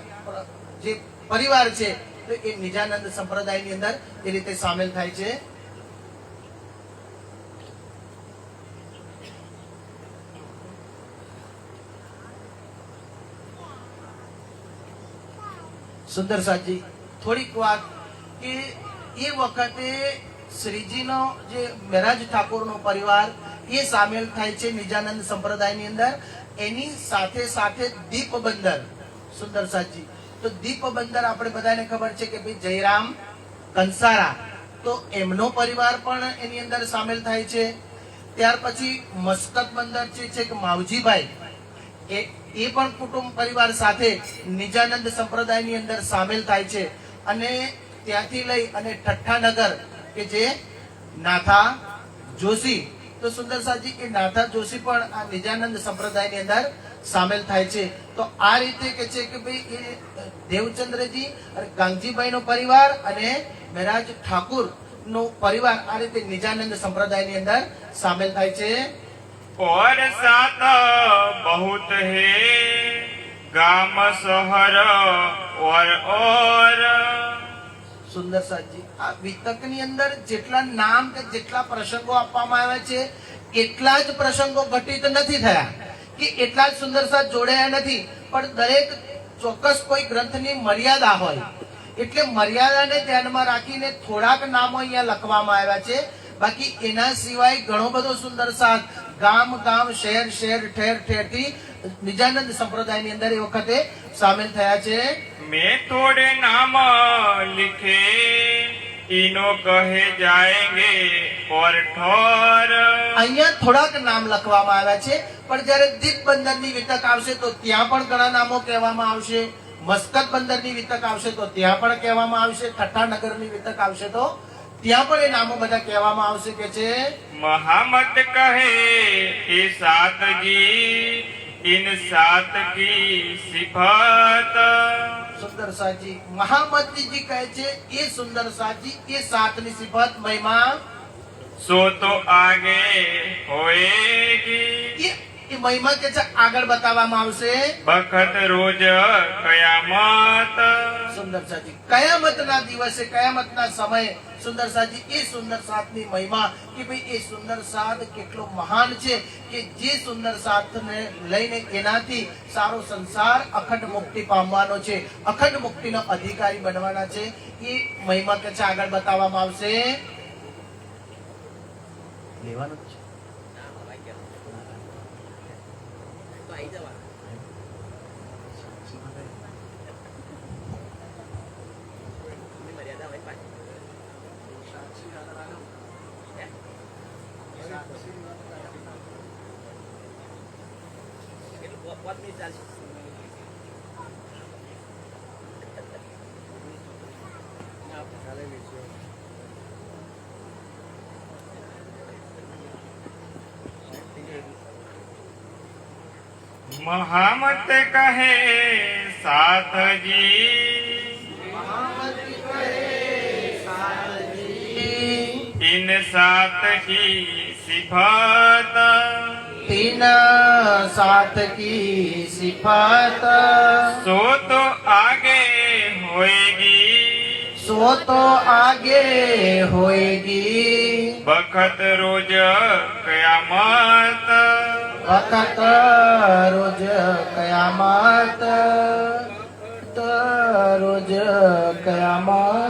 જે પરિવાર છે તો એ નિજાનંદ સંપ્રદાયની અંદર એ રીતે સામેલ થાય છે. સુંદર સાજી થોડીક વાત કે એ વખતે શ્રીજીનો જે મહેરાજ ઠાકોરનો પરિવાર એ સામેલ થાય છે નિજાનંદ સંપ્રદાયની અંદર. એની સાથે સાથે દીપબંદર સુંદર સાજી. તો દીપબંદર આપણે બધાને ખબર છે કે ભાઈ જયરામ કંસારા, તો એમનો પરિવાર પણ એની અંદર સામેલ થાય છે. ત્યાર પછી મસ્કત બંદર છે કે માવજીભાઈ, એ પણ કુટુંબ પરિવાર સાથે નિજાનંદ સંપ્રદાયની અંદર સામેલ થાય છે. અને ત્યાંથી લઈ અને ઠઠ્ઠાનગર કે જે નાથા જોશી, તો સુંદર સાજી એ નાથા જોશી પણ આ નિજાનંદ સંપ્રદાયની અંદર સામેલ થાય છે. તો આ રીતે કે છે કે ભાઈ એ દેવચંદ્રજી અને ગાંધીભાઈ નો પરિવાર અને મહેરાજ ઠાકુર નો પરિવાર આ રીતે નિજાનંદ સંપ્રદાયની અંદર સામેલ થાય છે. और साथ बहुत है गाम शहर और સુંદર સાજી આ વિતકની અંદર જેટલા નામ કે જેટલા પ્રસંગો આપવામાં આવ્યા છે એટલા જ પ્રસંગો ઘટિત નથી થયા કે એટલા જ સુંદર સાજ જોડાયા નથી. પણ દરેક ચોક્કસ કોઈ ગ્રંથની મર્યાદા હોય એટલે મર્યાદાને ધ્યાનમાં રાખીને થોડાક નામો અહીંયા લખવામાં આવ્યા છે. બાકી એના સિવાય ઘણો બધો સુંદર સાજ ગામ ગામ શહેર શહેર ઠેર ઠેર થી નિજાનંદ સંપ્રદાયની અંદર એ વખતે સામેલ થયા છે. मैं थोड़े नाम लिखे इनो कहे जाएंगे और ठोर. અહીંયા થોડાક નામ લખવામાં આવ્યા છે. પણ જ્યારે દીપ બંદરની વિતક આવશે તો ત્યાં પણ ઘણા નામો કહેવામાં આવશે. મસ્કત બંદરની વિતક આવશે તો ત્યાં પણ કહેવામાં આવશે. ઠઠ્ઠાનગરની વિતક આવશે તો ત્યાં પણ એ નામો બધા કહેવામાં આવશે કે છે महामत कहे ये सात जी इन सात की सिफत. સુંદર સાજી મહામતીજી કહે છે એ સુંદર સાજી એ સાતની સિફત મહિમા सो तो आगे होएगी એ મહિમા કે છે આગળ બતાવવામાં આવશે. बखत रोज कयामत. સુંદર સાજી કયામતના દિવસે કયામતના સમયે સુંદર સાજી એ સુંદર સાતની મહિમા કે ભાઈ એ સુંદર સાત કેટલો મહાન છે કે જે સુંદર સાતને લઈને એનાથી સારો સંસાર અખંડ મુક્તિ પામવાનો છે, અખંડ મુક્તિનો અધિકારી બનવાના છે. એ મહિમા કે છે આગળ બતાવવામાં આવશે. લેવાનું જ છે. महामत कहे साथ जी इन साथ की सिफात तीन साथ की सिफात सो तो आगे होएगी सो तो आगे होएगी बखत रोज कयामत वक़्त रोज कयामत तो रोज कयामत